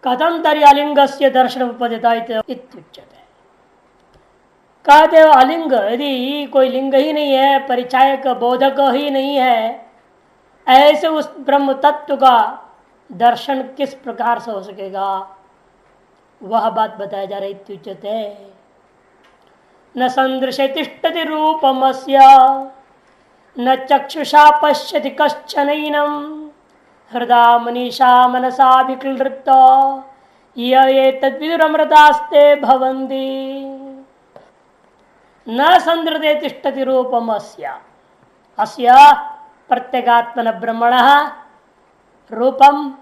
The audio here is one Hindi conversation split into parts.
कथम तरी अलिंग से दर्शन उपदिता इत्युच्यते। कहते हो अलिंग यदि कोई लिंग ही नहीं है, परिचायक बोधक ही नहीं है, ऐसे उस ब्रह्म तत्व का दर्शन किस प्रकार से हो सकेगा, वह बात बताया जा रही। इत्युच्यते न संदृश्य तिष्ठति रूपमस्य न चक्षुषा पश्यति कश्चनैनम हृदा मनीषा मनसा विक्लृप्त ये तद्विदुरमृतास्ते भवन्ति। न संदृते तिष्ठति रूपमस्य अस्य प्रत्यगात्मन ब्रह्मण रूपम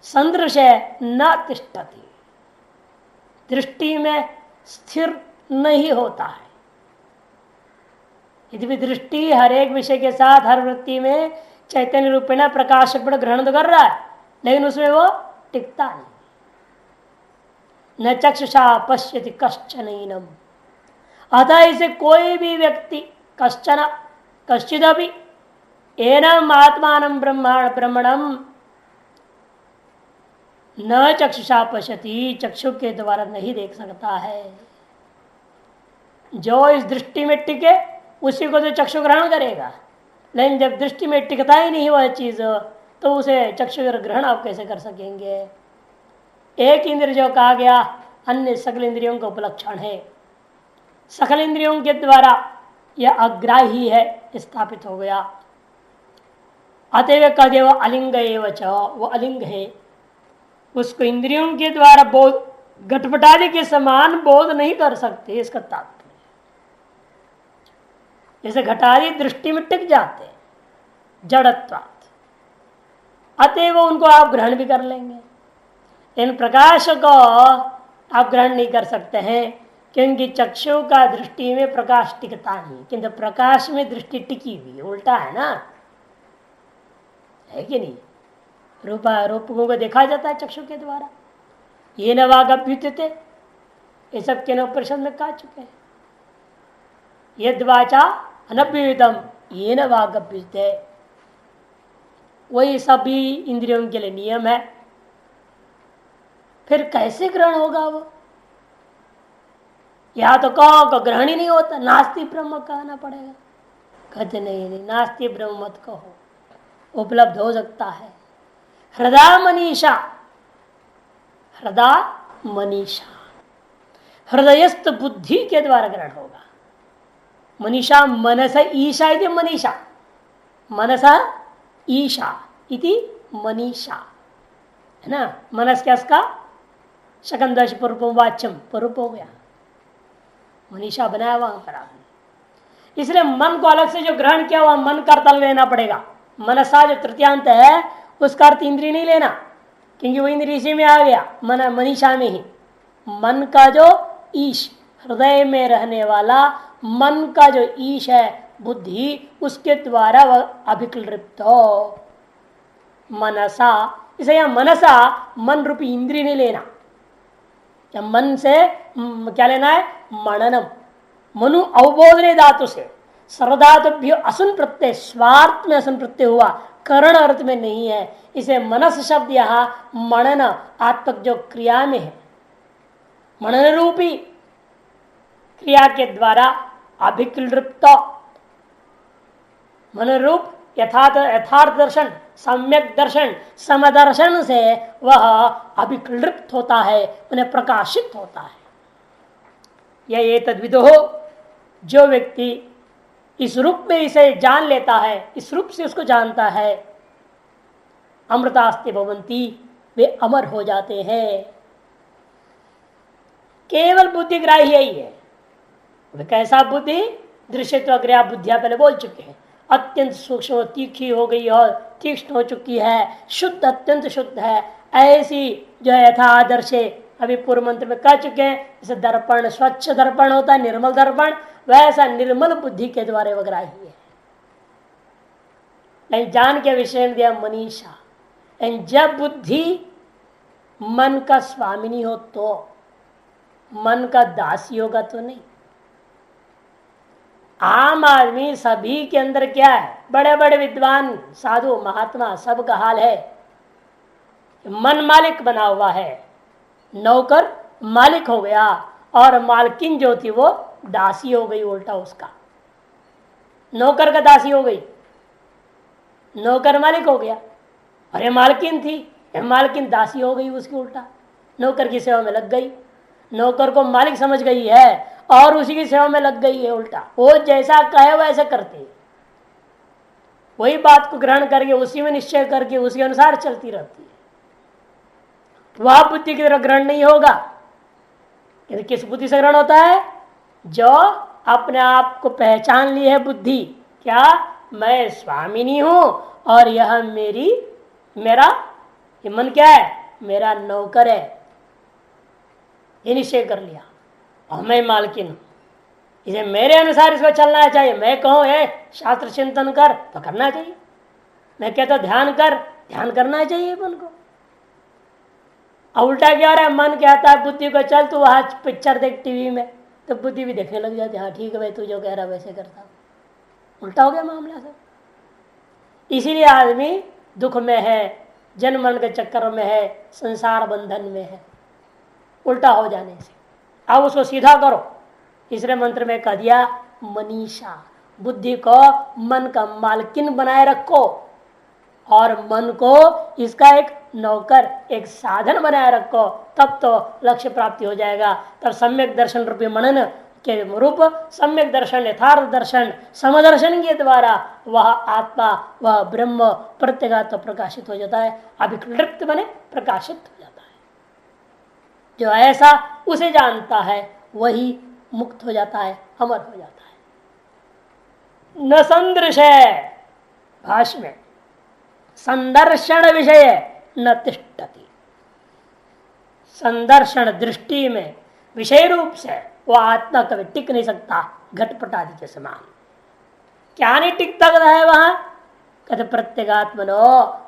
संदृश्य न तिष्ठति, दृष्टि में स्थिर नहीं होता है। यदि भी दृष्टि हर एक विषय के साथ हर वृत्ति में चैतन्य रूपेण प्रकाश ग्रहण तो कर रहा है, लेकिन उसमें वो टिकता नहीं। न चक्षुषा पश्यति कश्चनैनम, अतः इसे कोई भी व्यक्ति कश्चन कश्चिदपि एनम आत्मानं ब्रह्मणम न चक्षुषा पश्यति, चक्षु के द्वारा नहीं देख सकता है। जो इस दृष्टि में टिके उसी को तो चक्षु ग्रहण करेगा, लेकिन जब दृष्टि में टिकता ही नहीं वह चीज तो उसे चक्षु ग्रहण आप कैसे कर सकेंगे। एक इंद्रिय जो कहा गया अन्य सकल इंद्रियों का उपलक्षण है, सकल इंद्रियों के द्वारा यह अग्राही है स्थापित हो गया। अतएव कदे वह अलिंग एवच, वो अलिंग है, उसको इंद्रियों के द्वारा बोध घटपटादि के समान बोध नहीं कर सकते। इसका तात्पर्य जैसे घटादि दृष्टि में टिक जाते जड़त्वात्, अतएव उनको आप ग्रहण भी कर लेंगे। इन प्रकाश को आप ग्रहण नहीं कर सकते हैं, क्योंकि चक्षु का दृष्टि में प्रकाश टिकता नहीं, किंतु प्रकाश में दृष्टि टिकी हुई, उल्टा है ना, है कि नहीं। रूपों को देखा जाता है चक्षु के द्वारा। ये न वागभ्युच्यते, ये सब के उपनिषद में कहा चुके हैं। यद्वाचा अनभ्युतम ये न वागभ्युच्यते, वही सभी इंद्रियों के लिए नियम है। फिर कैसे ग्रहण होगा वो, या तो कहो को ग्रहण ही नहीं होता, नास्ति ब्रह्म कहना पड़ेगा। कहते नहीं, नास्ति ब्रह्म मत कहो, उपलब्ध हो सकता है। हृदय मनीषा, हृदय मनीषा, हृदयस्थ बुद्धि के द्वारा ग्रहण होगा। मनीषा मनस ईशा इति मनीषा, मनस ईशा इति मनीषा है ना। मनस क्या इसका शकंदश पूर्ववाच्यम पूर्व हो गया, मनीषा बनाया वहां पर आपने। इसलिए मन को अलग से जो ग्रहण किया वह मन का अर्थ लेना पड़ेगा। मनसा जो तृतीयांत है उसका अर्थ इंद्रिय नहीं लेना, क्योंकि वो इंद्रिय इसी में आ गया, मन मनीषा में ही। मन का जो ईश, हृदय में रहने वाला मन का जो ईश है बुद्धि, उसके द्वारा वह अभिक्लृप्त हो मनसा। इसे यह मनसा मन रूपी इंद्रिय नहीं लेना, या मन से क्या लेना है, मननम। मनु अवबोधने धातु से सर्वधातुभ्यो असुन प्रत्यय, स्वार्थ में असुन प्रत्यय हुआ, करण अर्थ में नहीं है। इसे मनस शब्द यहां मनन आत्मक जो क्रिया में है, मनन रूपी क्रिया के द्वारा अभिक्लृप्त, मन रूप यथार्थ दर्शन, सम्यक दर्शन, समदर्शन से वह अभिक्लृप्त होता है, उन्हें प्रकाशित होता है। यह ये तद्विदो हो, जो व्यक्ति इस रूप में इसे जान लेता है, इस रूप से उसको जानता है, अमृतास्ते भवंती, वे अमर हो जाते हैं। केवल बुद्धिग्राही ही है। कैसा बुद्धि, दृश्यत्व ग्रह बुद्धियां पहले बोल चुके हैं। अत्यंत सूक्ष्म तीखी हो गई और तीक्ष्ण हो चुकी है, शुद्ध अत्यंत शुद्ध है, ऐसी जो है यथा आदर्शे, अभी पूर्व मंत्र में कह चुके हैं। जैसे दर्पण स्वच्छ दर्पण होता है, निर्मल दर्पण, वैसा निर्मल बुद्धि के द्वारा वग्राही है। लेकिन जान के विषय दिया मनीषा। लेकिन जब बुद्धि मन का स्वामिनी हो तो, मन का दासी होगा तो नहीं। आम आदमी सभी के अंदर क्या है, बड़े बड़े विद्वान साधु महात्मा सबका हाल है, मन मालिक बना हुआ है, नौकर मालिक हो गया और मालकिन जो थी वो दासी हो गई, उल्टा उसका नौकर का दासी हो गई, नौकर मालिक हो गया। अरे मालकिन थी, मालकिन दासी हो गई उसकी, उल्टा नौकर की सेवा में लग गई, नौकर को मालिक समझ गई है और उसी की सेवा में लग गई है। उल्टा वो जैसा कहे वैसा करती है, वही बात को ग्रहण करके उसी में निश्चय करके उसी अनुसार चलती रहती है। वह बुद्धि की तरह ग्रहण नहीं होगा। यदि किस बुद्धि से ग्रहण होता है? जो अपने आप को पहचान ली है बुद्धि, क्या मैं स्वामिनी हूं और यह मेरा ये मन क्या है? मेरा नौकर है, ये निश्चय कर लिया और मैं मालकिन हूं, इसे मेरे अनुसार इसको चलना चाहिए। मैं कहूं है शास्त्र चिंतन कर तो करना चाहिए, मैं कहता ध्यान कर, ध्यान करना चाहिए मन को। अब उल्टा क्या हो रहा है? मन कहता है बुद्धि को चल तू वहां पिक्चर देख टीवी में, तो बुद्धि भी देखने लग जाती है, हाँ ठीक है भाई तू जो कह रहा वैसे करता हूं। उल्टा हो गया मामला सब। इसीलिए आदमी दुख में है, जन्म मरण के चक्कर में है, संसार बंधन में है, उल्टा हो जाने से। अब उसको सीधा करो। तीसरे मंत्र में कह दिया मनीषा, बुद्धि को मन का मालकिन बनाए रखो और मन को इसका एक नौकर, एक साधन बनाए रखो, तब तो लक्ष्य प्राप्ति हो जाएगा। तब सम्यक दर्शन रूपी मनन के रूप सम्यक दर्शन, यथार्थ दर्शन, समदर्शन के द्वारा वह आत्मा, वह ब्रह्म प्रत्यगात्म प्रकाशित हो जाता है, अभिक्लिप्त बने प्रकाशित हो जाता है। जो ऐसा उसे जानता है वही मुक्त हो जाता है, अमर हो जाता है। न संदृश है, भाष्य में संदर्शन विषय न तिष्ठति। संदर्शन दृष्टि में विषय रूप से वह आत्मा कभी टिक नहीं सकता, घटपट आदि के समान। क्या नहीं टिकता है वहां? कहते प्रत्यगात्मनो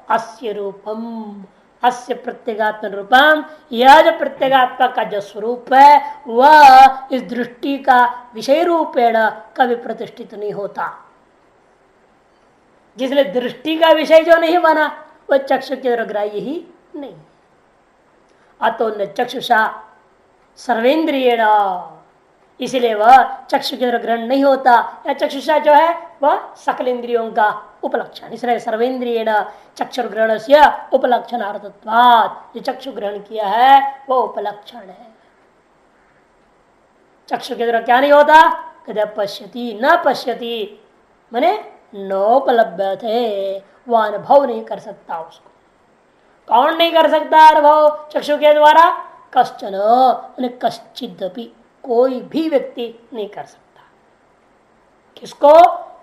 अस्य रूपम, अस्य प्रत्यगात्म रूपम, यह जो प्रत्यगात्मा का जो स्वरूप है वह इस दृष्टि का विषय रूपेण कभी प्रतिष्ठित नहीं होता। जिसलिए दृष्टि का विषय जो नहीं बना वह चक्षु के ग्राह्य ही नहीं। अतो न चक्षुषा सर्वेंद्रियेण, इसलिए वह चक्षु के ग्रहण नहीं होता। या चक्षुषा जो है वह सकल इंद्रियों का उपलक्षण, इसलिए सर्वेंद्रियेण चक्षुर ग्रहण से उपलक्षणार्थत्वात्, जो चक्षु ग्रहण किया है वो उपलक्षण है। चक्षु के द्वारा क्या नहीं होता? कहते पश्यति न पश्यति, माने नोपलब्ध थे, वह अनुभव नहीं कर सकता उसको। कौन नहीं कर सकता अनुभव चक्षु के द्वारा? कश्चन, कश्चिदपि, कोई भी व्यक्ति नहीं कर सकता। किसको?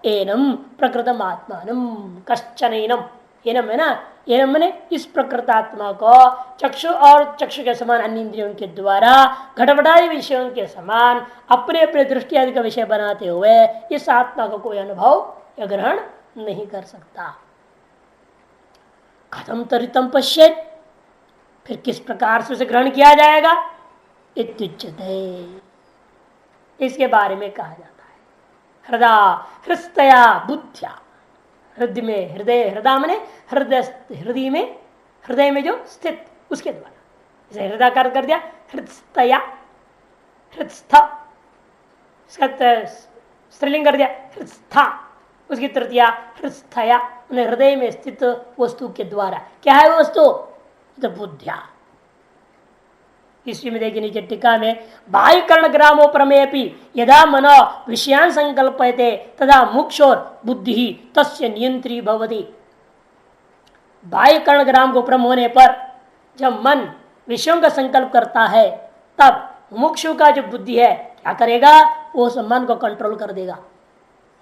एनम प्रकृतम आत्मानम, कश्चन एनम, एनम है ना, एनम मैंने इस प्रकृत आत्मा को चक्षु और चक्षु के समान अन्य इंद्रियों के द्वारा घटपटादि विषयों के समान अपने अपने दृष्टि आदि का विषय बनाते हुए इस आत्मा को कोई अनुभव या ग्रहण नहीं कर सकता। कथम तरितम पश्येत, फिर किस प्रकार से उसे ग्रहण किया जाएगा? इत्युच्यते, इसके बारे में कहा जाता है। हृदय हृदया बुद्धिया, हृदय में, हृदय हृदय मने हृदय, हृदय में जो स्थित उसके द्वारा, इसे हृदय कर दिया हृदया, हृदस्थ, स्त्रीलिंग कर दिया हृदस्था, उसकी तृतीया हृदस्थया, हृदय में स्थित वस्तु के द्वारा। क्या है वो वस्तु? तो बुद्धिया। इसी में देखिए नीचे टीका में बाह्यकर्ण ग्रामो प्रमेयपि यदा मनो विषयान संकल्पयते तदा मुक्षोर बुद्धि ही तस्य नियंत्री भवति। बाह्यकर्ण ग्राम को प्रम होने पर जब मन विषयों का संकल्प करता है तब मुक्षु का जो बुद्धि है क्या करेगा? वो उस मन को कंट्रोल कर देगा,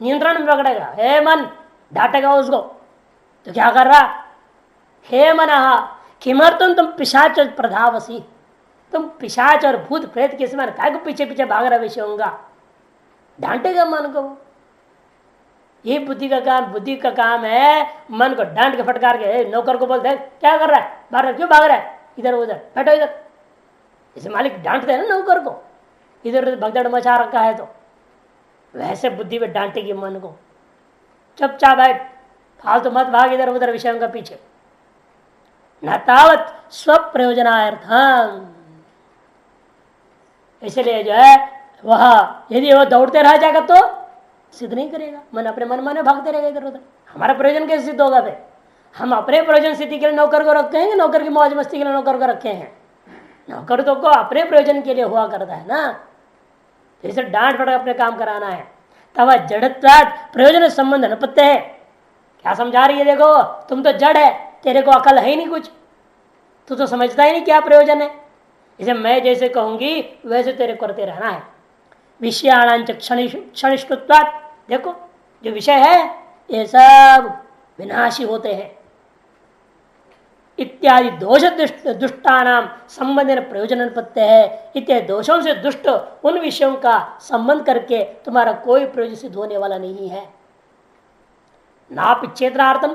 नियंत्रण में पकड़ेगा। हे मन, डांटेगा उसको तो क्या कर रहा? हे मनः किमर्थम तुम पिशाच प्रधावसी, तुम पिशाच और भूत प्रेत के समान काय को पीछे पीछे भाग रहा विषयों का? डांटेगा मन को। ये बुद्धि का काम, बुद्धि का काम है मन को डांट के फटकार के नौकर को बोल दे क्या कर रहा है, बाहर क्यों भाग रहा है, इधर उधर बैठो इधर। जैसे मालिक डांटते हैं ना नौकर को, इधर उधर भगदड़ मचा रखा है तो वैसे बुद्धि में डांटेगी मन को, चुपचाप बैठ, फालतू मत भाग इधर उधर विषयों का पीछे। न तावत स्व प्रयोजनार्थम। इसलिए जो है वह यदि वह दौड़ते रह जाएगा तो सिद्ध नहीं करेगा, मन अपने मन माने भागते रहेगा इधर उधर। हमारा प्रयोजन कैसे सिद्ध होगा? फिर हम अपने प्रयोजन सिद्धि के लिए नौकर को रखे हैं, नौकर की मौज मस्ती के लिए नौकर को रखे हैं? नौकर तो को अपने प्रयोजन के लिए हुआ करता है ना, जैसे डांट पड़ अपने काम कराना है। तब जड़त्वाद प्रयोजन संबंध अनुपत्य है। क्या समझा रही है? देखो तुम तो जड़ है, तेरे को अकल है ही नहीं कुछ, तू तो समझता ही नहीं क्या प्रयोजन है। इसे मैं जैसे कहूंगी वैसे तेरे करते रहना है। विषयाणांच क्षणिष्ठत्वात्, देखो जो विषय है ये सब विनाशी होते हैं। इत्यादि दोष दुष्टानाम संबंध प्रयोजन पत्य है। इत्यादि दोषों से दुष्ट उन विषयों का संबंध करके तुम्हारा कोई प्रयोजन सिद्ध होने वाला नहीं है। ना पिछेत्रार्थम,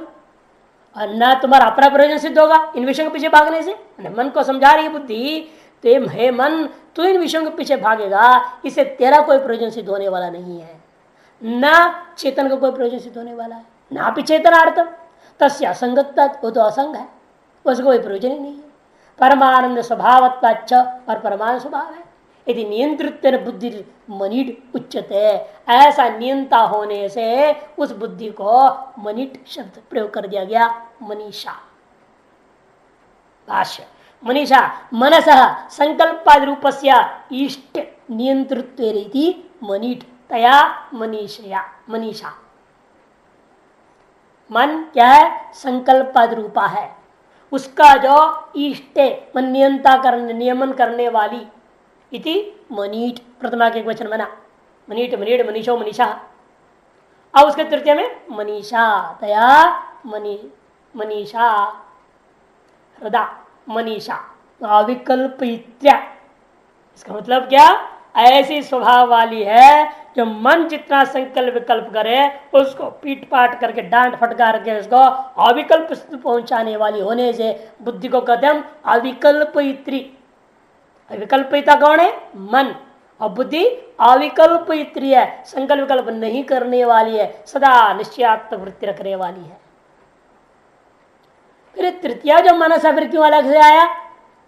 और न तुम्हारा अपना प्रयोजन सिद्ध होगा इन विषयों के पीछे भागने से। मन को समझा रही है बुद्धि, तो हे मन तू इन विषयों के पीछे भागेगा, इससे तेरा कोई प्रयोजन सिद्ध होने वाला नहीं है, न चेतन का कोई प्रयोजन सिद्ध होने वाला है। ना पिछेतनार्थम तस्य असंगत, वो तो असंग है, उसको कोई प्रयोजन ही नहीं है। परमानंद स्वभावत्वाच्च, और परमानंद स्वभाव है। यदि नियंत्रित बुद्धि मनिट उच्चते, ऐसा नियंता होने से उस बुद्धि को मनिट शब्द प्रयोग कर दिया गया। मनीषा भाष्य मनीषा मनस संकल्पाद रूपस्य इष्ट नियंत्रित्व रीति मनिट तया मनीषया। मनीषा मन क्या है? संकल्पाद रूपा है, उसका जो इष्ट मन नियंता करने नियमन करने वाली इति मनीट, प्रथमा के वचन बना मनीट मनीट मनीषो मनीषा। अब उसके तृतीय में मनीषा तया मनीषा हृदा मनीषा अविकल्पित्या। इसका मतलब क्या? ऐसी स्वभाव वाली है जो मन जितना संकल्प विकल्प करे उसको पीट पाट करके डांट फटकार के उसको अविकल्प पहुंचाने वाली होने से बुद्धि को कहते हम अविकल्पित्री। अविकल्पिता कौन है? मन। और बुद्धि अविकल्पित्री है, संकल्प विकल्प नहीं करने वाली है, सदा निश्चयात्मक वृत्ति रखने वाली है। फिर तृतीय जो मनसा फिर क्यों अलग से आया?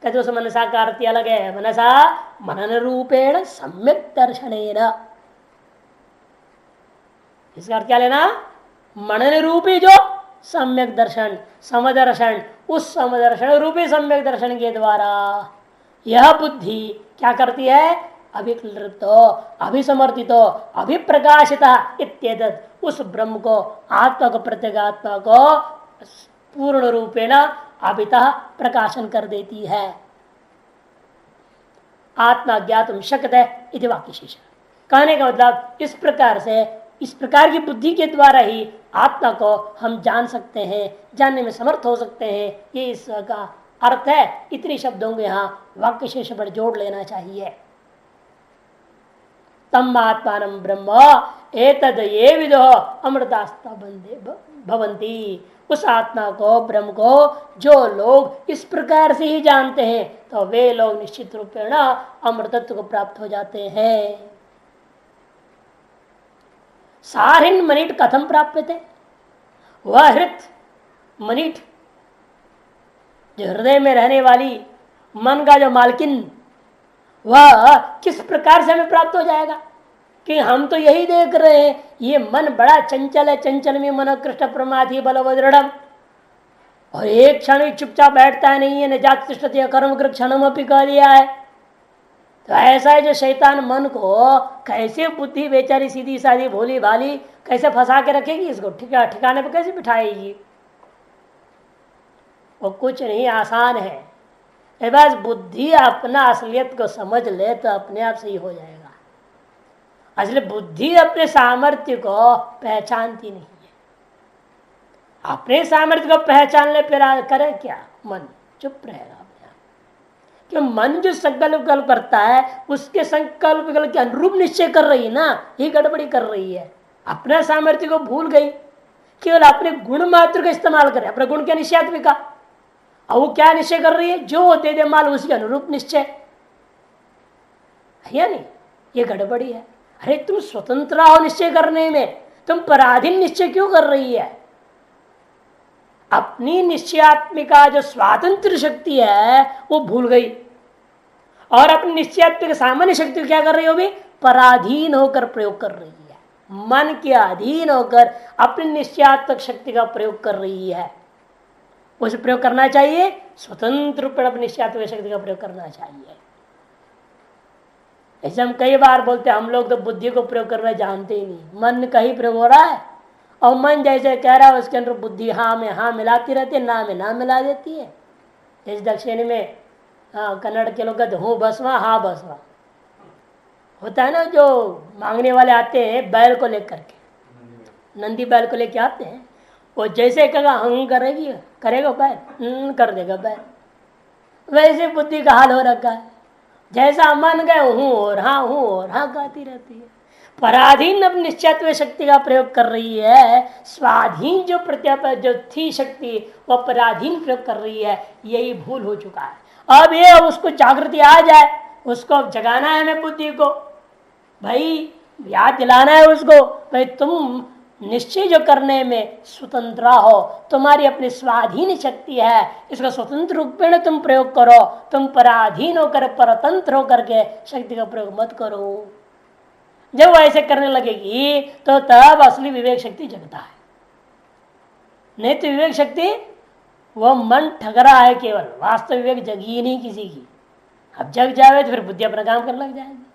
कहते उस मनसा का अर्थ अलग है। मनसा मनन रूपेण सम्यक दर्शनेन, इसका अर्थ क्या लेना? मनन रूपी जो सम्यक दर्शन, समदर्शन, उस समदर्शन रूपी सम्यक दर्शन के द्वारा यह बुद्धि क्या करती है? अभिक्लृप्तो अभिसमर्थितो अभिप्रकाशिता इत्येतत्, उस ब्रह्म को आत्मा को प्रत्यगात्मा को पूर्ण रूपेण अभितः प्रकाशन कर देती है। आत्मा ज्ञातुम शक्यते इति वाक्य शेष। कहने का मतलब इस प्रकार से, इस प्रकार की बुद्धि के द्वारा ही आत्मा को हम जान सकते हैं, जानने में समर्थ हो सकते हैं। ये इसका अर्थ है। इतने शब्दों को यहाँ वाक्य शेष पर जोड़ लेना चाहिए। तम आत्मानं ब्रह्म एतद ये विदो अमृतास्ता बंदे भवंती, उस आत्मा को ब्रह्म को जो लोग इस प्रकार से ही जानते हैं तो वे लोग निश्चित रूप से अमृतत्व को प्राप्त हो जाते हैं। सारिन मनिट कथम प्राप्त थे? वह हृत मनिट जो हृदय में रहने वाली मन का जो मालकिन, वह किस प्रकार से हमें प्राप्त हो जाएगा? कि हम तो यही देख रहे हैं ये मन बड़ा चंचल है, चंचल में मन कृष्ण प्रमाथि बलवदृढ़, और एक क्षण चुपचाप बैठता है नहीं है, न जात तिष्ठति कर्म कृत क्षणम अपि कह दिया है। तो ऐसा है जो शैतान मन को कैसे बुद्धि बेचारी सीधी साधी भोली भाली कैसे फंसा के रखेगी, इसको ठिकाने पर कैसे बिठाएगी? वो कुछ नहीं, आसान है। बस बुद्धि अपना असलियत को समझ ले तो अपने आप सही हो जाएगा। असली बुद्धि अपने सामर्थ्य को पहचानती नहीं है। अपने सामर्थ्य को पहचान ले फिर करे क्या? मन चुप रहेगा अपने आप। क्यों? मन जो संकल्प विकल्प करता है उसके संकल्प विकल्प के अनुरूप निश्चय कर रही है ना, ये गड़बड़ी कर रही है। अपने सामर्थ्य को भूल गई, केवल अपने गुण मात्र का इस्तेमाल करे। अपने गुण क्या निश्चयात्मिका, और वो क्या निश्चय कर रही है? जो दे दे माल उसके अनुरूप निश्चय है या नहीं? ये गड़बड़ी है। अरे तुम स्वतंत्र हो निश्चय करने में, तुम पराधीन निश्चय क्यों कर रही है? अपनी निश्चयात्मिका जो स्वातंत्र शक्ति है वो भूल गई और अपनी निश्चयात्मिक सामान्य शक्ति क्या कर रही हो भी पराधीन होकर प्रयोग कर रही है, मन के अधीन होकर अपनी निश्चयात्मक शक्ति का प्रयोग कर रही है। उसे प्रयोग करना चाहिए स्वतंत्र रूप अपनी निश्चयात्मक शक्ति का प्रयोग करना चाहिए। ऐसे हम कई बार बोलते हैं हम लोग तो बुद्धि को प्रयोग करना जानते ही नहीं, मन का ही प्रयोग हो रहा है और मन जैसे कह रहा है उसके अंदर बुद्धि हाँ में हाँ मिलाती रहती है, ना में ना मिला देती है। जैसे दक्षिणी में हाँ कन्नड़ के लोग कहते हूँ बसवा हाँ बसवा होता है ना, जो मांगने वाले आते हैं बैल को लेकर के, नंदी बैल को लेके आते हैं, वो जैसे कहेगा हंग करेगी करेगा बैल कर देगा बैल, वैसे बुद्धि का हाल हो रखा है। जैसा मन गए हूँ और हाँ कहती रहती है। पराधीन अब निश्चयत्व शक्ति का प्रयोग कर रही है, स्वाधीन जो प्रत्याप जो थी शक्ति वह पराधीन प्रयोग कर रही है, यही भूल हो चुका है। अब ये उसको जागृति आ जाए, उसको अब जगाना है हमें बुद्धि को, भाई याद दिलाना है उसको, भाई तुम निश्चय जो करने में स्वतंत्र हो, तुम्हारी अपनी स्वाधीन शक्ति है, इसका स्वतंत्र रूप में तुम प्रयोग करो, तुम पराधीन होकर परतंत्र होकर के शक्ति का प्रयोग मत करो। जब वो ऐसे करने लगेगी तो तब असली विवेक शक्ति जगता है, नहीं तो विवेक शक्ति वह मन ठग रहा है केवल, वास्तव विवेक जगी ही नहीं किसी की। अब जग जावे तो फिर बुद्धि अपना काम करने लग जाएगी।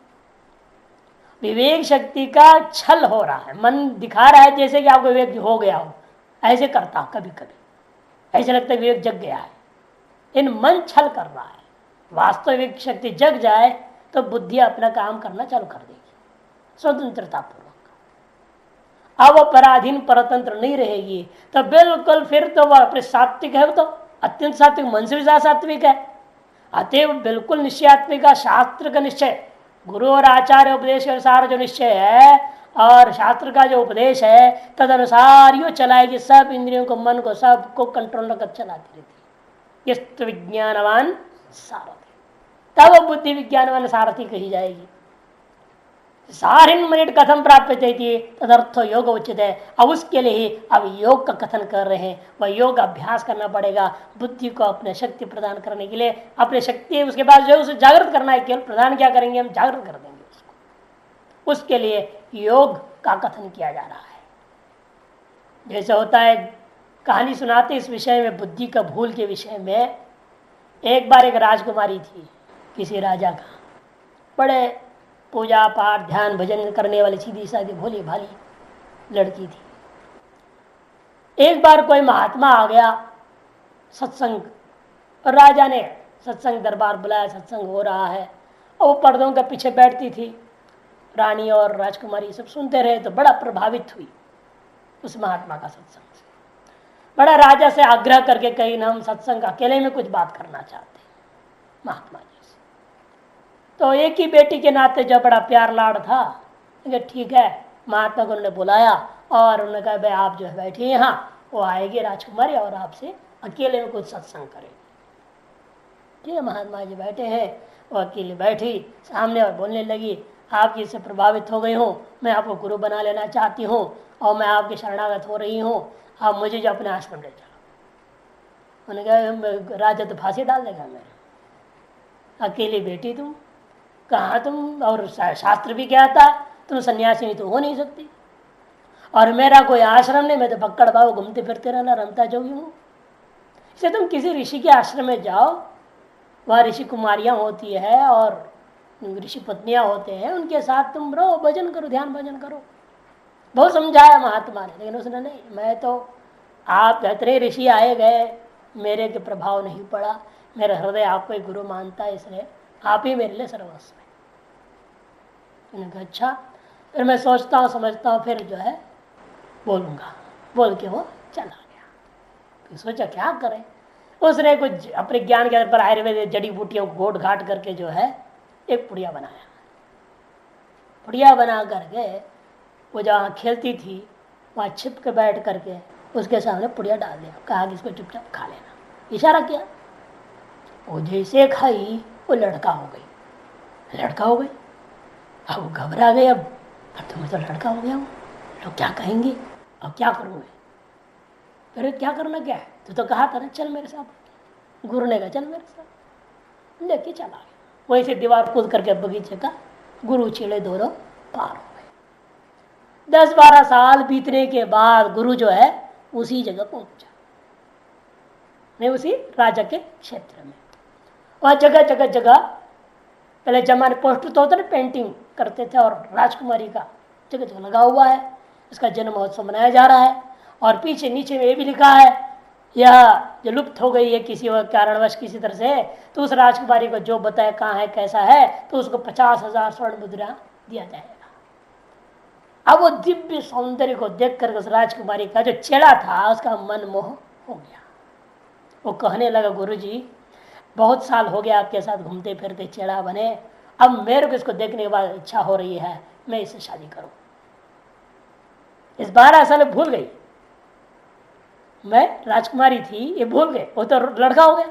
विवेक शक्ति का छल हो रहा है, मन दिखा रहा है जैसे कि आपको विवेक हो गया हो, ऐसे करता कभी कभी ऐसे लगता है विवेक जग गया है, इन मन छल कर रहा है। वास्तविक शक्ति जग जाए तो बुद्धि अपना काम करना चालू कर देगी स्वतंत्रता पूर्वक। अब वह पराधीन परतंत्र नहीं रहेगी तो बिल्कुल फिर तो वह अपने सात्विक है, वो तो अत्यंत सात्विक, मन से भी ज्यादा सात्विक है। अतएव बिल्कुल निश्चयात्मिका शास्त्र का निश्चय, गुरु और आचार्य उपदेश के अनुसार जो निश्चय है और शास्त्र का जो उपदेश है तद अनुसार यो चलाएगी, सब इंद्रियों को मन को सबको कंट्रोल कर चलाती रहती है। यस्तु विज्ञानवान सारथी, तब बुद्धि विज्ञानवान सारथी कही जाएगी। सारिन मिनट कथम प्राप्त तदर्थ योग उचित है। अब उसके लिए ही अब योग का कथन कर रहे हैं, वह योग अभ्यास करना पड़ेगा बुद्धि को अपने शक्ति प्रदान करने के लिए। अपने शक्ति उसके बाद जो उसे जागृत करना है, केवल प्रदान क्या करेंगे हम जागृत कर देंगे उसको, उसके लिए योग का कथन किया जा रहा है। जैसे होता है कहानी सुनाते इस विषय में, बुद्धि का भूल के विषय में। एक बार एक राजकुमारी थी किसी राजा का, बड़े पूजा पाठ ध्यान भजन करने वाली सीधी सादी भोली भाली लड़की थी। एक बार कोई महात्मा आ गया सत्संग, और राजा ने सत्संग दरबार बुलाया, सत्संग हो रहा है, और वो पर्दों के पीछे बैठती थी। रानी और राजकुमारी सब सुनते रहे तो बड़ा प्रभावित हुई उस महात्मा का सत्संग से। बड़ा राजा से आग्रह करके कहीं हम सत्संग अकेले में कुछ बात करना चाहते हैं महात्मा जी से। तो एक ही बेटी के नाते जो बड़ा प्यार लाड़ था, ठीक है, महात्मा को उन्होंने बुलाया और उन्होंने कहा भाई आप जो है बैठिए यहाँ, वो आएगी राजकुमारी और आपसे अकेले में कुछ सत्संग करेगी। ठीक है, महात्मा जी बैठे हैं, वो अकेले बैठी सामने और बोलने लगी, आप इससे प्रभावित हो गई हूँ, मैं आपको गुरु बना लेना चाहती हूँ और मैं आपकी शरणागत हो रही हूँ, आप मुझे जो अपने आश्रम ले चलो। उन्होंने कहा राजा तो फांसी डाल देगा मेरे, अकेली बेटी तुम, कहाँ तुम, और शास्त्र भी कहता तुम सन्यासी नहीं तो हो नहीं सकती, और मेरा कोई आश्रम नहीं, मैं तो पक्कड़ बाबू घूमते फिरते रहना रमता जोगी हूँ। इसे तुम किसी ऋषि के आश्रम में जाओ, वहाँ ऋषि कुमारियाँ होती है और ऋषि पत्नियाँ होते हैं, उनके साथ तुम रहो, भजन करो, ध्यान भजन करो। बहुत समझाया महात्मा ने, लेकिन उसने नहीं, मैं तो आप इतने ऋषि आए गए, मेरे के प्रभाव नहीं पड़ा, मेरा हृदय आपको ही गुरु मानता है, इसलिए आप ही मेरे लिए सर्वस्व है। उन्होंने कहा अच्छा, फिर मैं सोचता हूँ समझता हूँ, फिर जो है बोलूँगा, बोल के वो चला गया। फिर सोचा क्या करें, उसने कुछ अपने ज्ञान के आधार पर आयुर्वेद जड़ी बूटियों को घोट घाट करके जो है एक पुड़िया बनाया। पुड़िया बना करके वो जहाँ खेलती थी वहाँ छिप के बैठ करके उसके सामने पुड़िया डाल दिया, कहा कि इसको चुपचाप खा लेना, इशारा किया। वो जैसे खाई वो लड़का हो गई, लड़का हो गई। अब वो घबरा गए, अब तुम्हें तो लड़का हो गया हूँ, लोग क्या कहेंगे, अब क्या करूँ मैं। फिर क्या करना क्या है, तो कहा था ना चल मेरे साथ। गुरु ने कहा चल मेरे साथ, लेके चला गया। वहीं से दीवार कूद करके बगीचे का गुरु चेले दोनों पार हो गए। 10-12 साल बीतने के बाद गुरु जो है उसी जगह पहुंचा, नहीं उसी राजा के क्षेत्र में। वहां जगह जगह जगह पहले जमाने पोस्टर तो होता ना, पेंटिंग करते थे, और राजकुमारी का जगह जगह लगा हुआ है, इसका जन्म महोत्सव मनाया जा रहा है। और पीछे नीचे में ये भी लिखा है यह जो लुप्त हो गई है किसी कारणवश किसी तरह से, तो उस राजकुमारी को जो बताए कहाँ है कैसा है, तो उसको 50,000 स्वर्ण मुद्रा दिया जाएगा। अब वो दिव्य सौंदर्य को देखकर उस राजकुमारी का जो चेहरा था उसका मन मोह हो गया। वो कहने लगा गुरुजी बहुत साल हो गया आपके साथ घूमते फिरते चेहरा बने, अब मेरे को इसको देखने के बाद इच्छा हो रही है मैं इससे शादी करूं। इस 12 साल भूल गई, मैं राजकुमारी थी ये भूल गए, वो तो लड़का हो गया,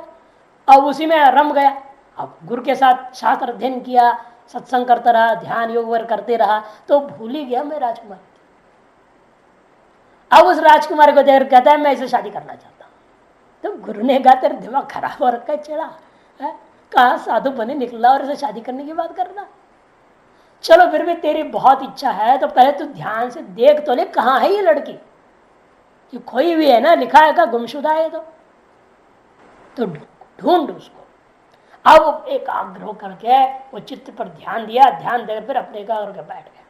अब उसी में रम गया। अब गुरु के साथ शास्त्र अध्ययन किया, सत्संग करता रहा, ध्यान योग करते रहा, तो भूल ही गया मैं राजकुमारी थी। अब उस राजकुमारी को देख कहता है मैं इसे शादी करना चाहता हूं। तो गुरु ने कहा तेरा दिमाग खराब हो रखा है चेड़ा, कहा साधु बने निकला और इसे शादी करने की बात करना। चलो फिर भी तेरी बहुत इच्छा है तो पहले तू ध्यान से देख तो ले कहाँ है ये लड़की, कि कोई भी है ना लिखा है का गुमशुदा है तो ढूंढ उसको। अब एक आग्रह करके वो चित्त पर ध्यान दिया, ध्यान देकर फिर अपने का करके बैठ गया,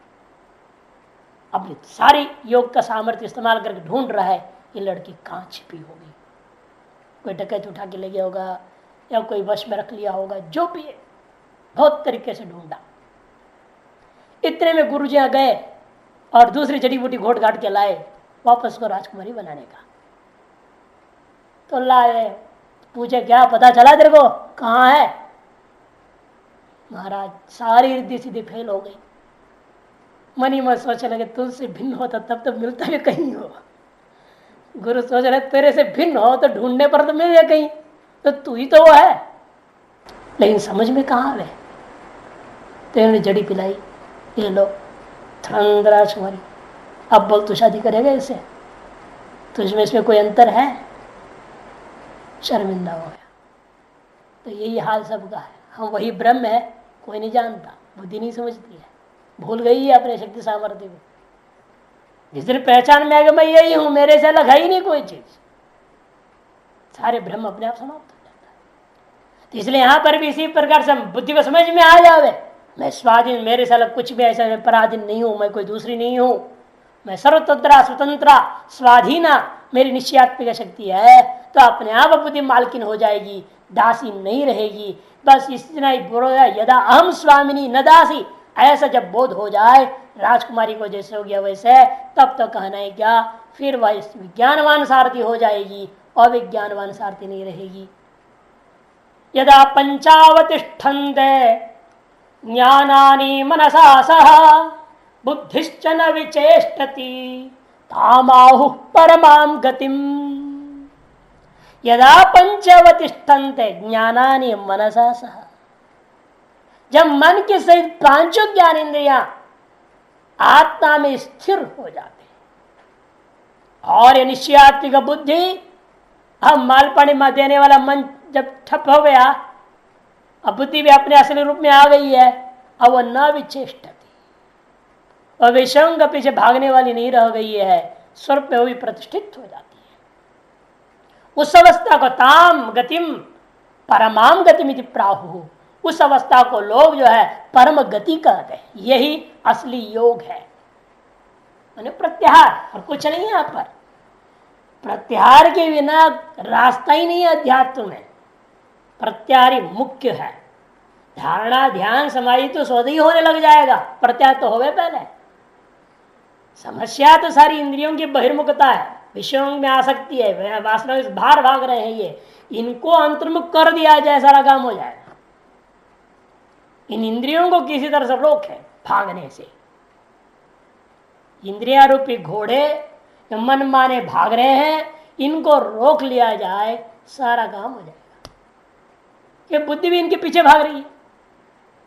अपनी सारी योग का सामर्थ्य इस्तेमाल करके ढूंढ रहा है ये लड़की कहाँ छिपी होगी। कोई डकैत उठा के ले गया होगा या कोई वश में रख लिया होगा, जो भी है बहुत तरीके से ढूंढा। इतने में गुरु जी गए और दूसरी जड़ी बूटी घोट घाट के लाए वापस को राजकुमारी बनाने का। तो लाए, पूछे क्या पता चला तेरे को कहाँ है? महाराज सारी रिद्धि सीधी फेल हो गई। मनी में सोचने लगे तुझसे भिन्न होता तब तो मिलता भी कहीं हो। गुरु सोच रहे तेरे से भिन्न हो तो ढूंढने पर तो मिल जाए कहीं, तो तू ही तो वो है, लेकिन समझ में कहाँ आवे। तेरे जड़ी पिलाई, ये लो राजकुमारी, अब बोल तू शादी करेगा इससे? तुझमें इसमें कोई अंतर है? शर्मिंदा हो गया। तो यही हाल सबका है, हम वही ब्रह्म है कोई नहीं जानता, बुद्धि नहीं समझती है, भूल गई है अपने शक्ति सामर्थ्य को। जिस दिन पहचान में आ गया मैं यही हूं, मेरे से अलग है ही नहीं कोई चीज, सारे ब्रह्म अपने आप समाप्त हो जाता है। तो इसलिए यहां पर भी इसी प्रकार से बुद्धि को समझ में आ जावे मैं स्वाधीन, मेरे से अलग कुछ भी ऐसा मैं पराधीन नहीं हूं, मैं कोई दूसरी नहीं हूं, मैं सर्वतंत्रा स्वतंत्रा स्वाधीना, मेरी निश्चयात्मिक शक्ति है, तो अपने आप बुद्धि मालकिन हो जाएगी, दासी नहीं रहेगी। बस इतना ही बोलो, यदा अहम स्वामिनी न दासी, ऐसा जब बोध हो जाए राजकुमारी को जैसे हो गया वैसे, तब तो कहना है क्या, फिर वह विज्ञानवान सारथी हो जाएगी, अविज्ञानवान सारथी नहीं रहेगी। यदा पंचावतिष्ठन्ते ज्ञानानि मनसा सह बुद्धिश्च न विचेष्टति तामाहुः परमां गतिम्। यदा पंचवतिष्ठन्ते ज्ञानानि मनसा सह, जब मन के सहित पांचों ज्ञान इंद्रियां आत्मा में स्थिर हो जाते और ये निश्चयात्मिक बुद्धि, हम मालपानी में देने वाला मन जब ठप हो गया, अब बुद्धि भी अपने असली रूप में आ गई है, अब वह न विचेष्टति, और विषयों के पीछे भागने वाली नहीं रह गई है, स्वरूप में वो भी प्रतिष्ठित हो जाती है। उस अवस्था को ताम गतिम परमाम गतिमिति प्राहु, उस अवस्था को लोग जो है परम गति कहते हैं। यही असली योग है, माने प्रत्याहार, और कुछ नहीं है। यहाँ पर प्रत्याहार के बिना रास्ता ही नहीं है अध्यात्म में, प्रत्याहार ही मुख्य है। धारणा ध्यान समाधि तो स्वतः ही होने लग जाएगा, प्रत्याहार तो होवे पहले। समस्या तो सारी इंद्रियों की बहिर्मुखता है, विषयों में आसक्ति है, वासना में बाहर भाग रहे हैं, ये इनको अंतर्मुख कर दिया जाए सारा काम हो जाएगा। इन इंद्रियों को किसी तरह से रोक है भागने से। इंद्रिया रूपी घोड़े मन माने भाग रहे हैं, इनको रोक लिया जाए सारा काम हो जाएगा। ये बुद्धि भी इनके पीछे भाग रही है,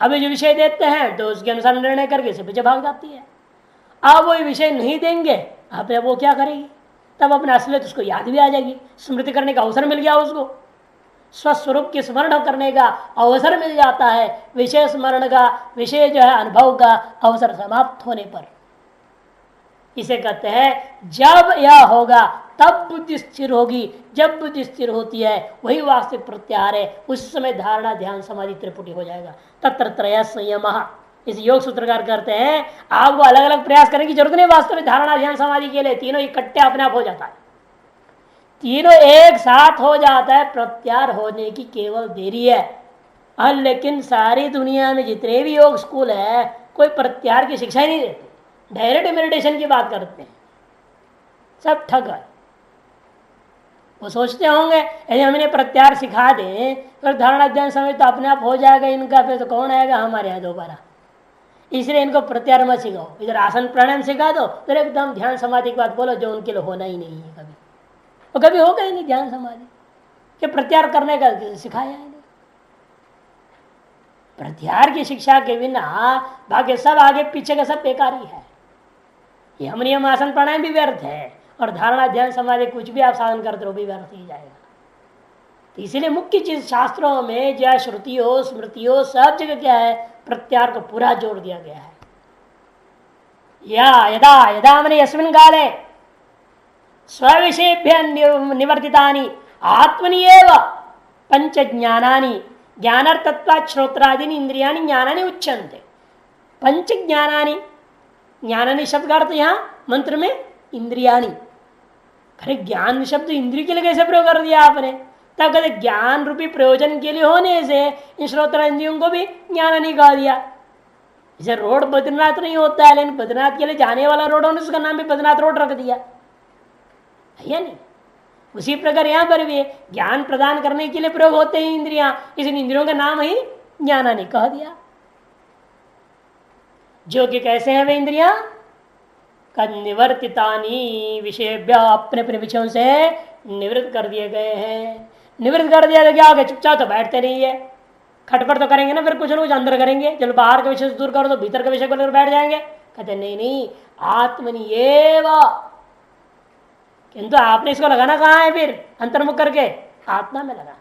अभी जो विषय देते हैं तो उसके अनुसार निर्णय करके इसे पीछे भाग जाती है। अब वो विषय नहीं देंगे, अब वो क्या करेगी? तब अपने असलियत उसको याद भी आ जाएगी, स्मृति करने का अवसर मिल गया उसको, स्वस्वरूप की स्मरण करने का अवसर मिल जाता है। विषय स्मरण का, विषय जो है अनुभव का अवसर समाप्त होने पर, इसे कहते हैं जब यह होगा तब बुद्धि स्थिर होगी। जब बुद्धि स्थिर होती है वही वास्तविक प्रत्याहार है, उस समय धारणा ध्यान समाधि त्रिपुटी हो जाएगा। तत्र त्रय संयम, इस योग सूत्रकार करते हैं आपको अलग अलग प्रयास करने की जरूरत नहीं, वास्तव में धारणा ध्यान समाधि के लिए तीनों इकट्ठे अपने आप हो जाता है, तीनों एक साथ हो जाता है, प्रत्याहार होने की केवल देरी है। लेकिन सारी दुनिया में जितने भी योग स्कूल है कोई प्रत्याहार की शिक्षा ही नहीं देते, डायरेक्ट मेडिटेशन की बात करते हैं, सब ठग है। वो सोचते होंगे यदि हम इन्हें प्रत्याहार सिखा दें फिर धारणा ध्यान समय तो अपने आप हो जाएगा इनका, फिर तो कौन आएगा हमारे यहाँ दोबारा, इसलिए इनको प्रत्याहार मत सिखाओ, इधर आसन प्राणायाम सिखा दो, फिर एकदम ध्यान समाधि की बात बोलो जो उनके लिए होना ही नहीं है, कभी वो कभी होगा ही नहीं ध्यान समाधि के प्रत्याहार करने का सिखाया है नहीं। प्रत्याहार की शिक्षा के बिना बाकी सब आगे पीछे का सब बेकारी है। यम नियम आसन प्राणायाम भी व्यर्थ है और धारणा ध्यान समाधि कुछ भी आप साधन करते हो भी व्यर्थ ही जाएगा। तो इसीलिए मुख्य चीज शास्त्रों में जो श्रुति हो स्मृति हो सब जगह क्या है, प्रत्याहार को पूरा जोड़ दिया गया है। या यदा यदा मैंने यस्मिन् काले स्विषेभ्य निवर्तितानि आत्मनि एव पंच ज्ञानानि ज्ञानार्थत्वात् श्रोत्रादीनि इंद्रियाणि ज्ञानानि उच्यन्ते। पंच ज्ञानानि, ज्ञानानि शब्द का अर्थ यहाँ मंत्र में इंद्रियाणि, अरे ज्ञान शब्द इंद्रिय के लिए कैसे प्रयोग कर दिया आपने, तब कहते ज्ञान रूपी प्रयोजन के लिए होने से इन श्रोत्र इंद्रियों को भी ज्ञानानि कहा दिया। जैसे रोड बद्रीनाथ नहीं होता है, लेकिन बद्रीनाथ के लिए जाने वाला रोड होने उसका नाम भी बद्रीनाथ रोड रख दिया है नहीं। उसी प्रकार यहां पर भी ज्ञान प्रदान करने के लिए प्रयोग होते हैं इंद्रियां, इसलिए इंद्रियों का नाम ही ज्ञानानि कह दिया। जो कि कैसे हैं वे इंद्रियां, निवर्तितानी विषय, अपने अपने विषयों से निवृत्त कर दिए गए हैं। निवृत्त कर दिया तो क्या हो गया, चुपचाप तो बैठते नहीं है, खटपट तो करेंगे ना, फिर कुछ ना कुछ अंदर करेंगे, जब बाहर का विषय दूर करो तो भीतर का विषय को लेकर बैठ जाएंगे। कहते नहीं नहीं, आत्मनि एव, किंतु आपने इसको लगाना कहाँ है, फिर अंतर्मुख करके आत्मा में लगाना है,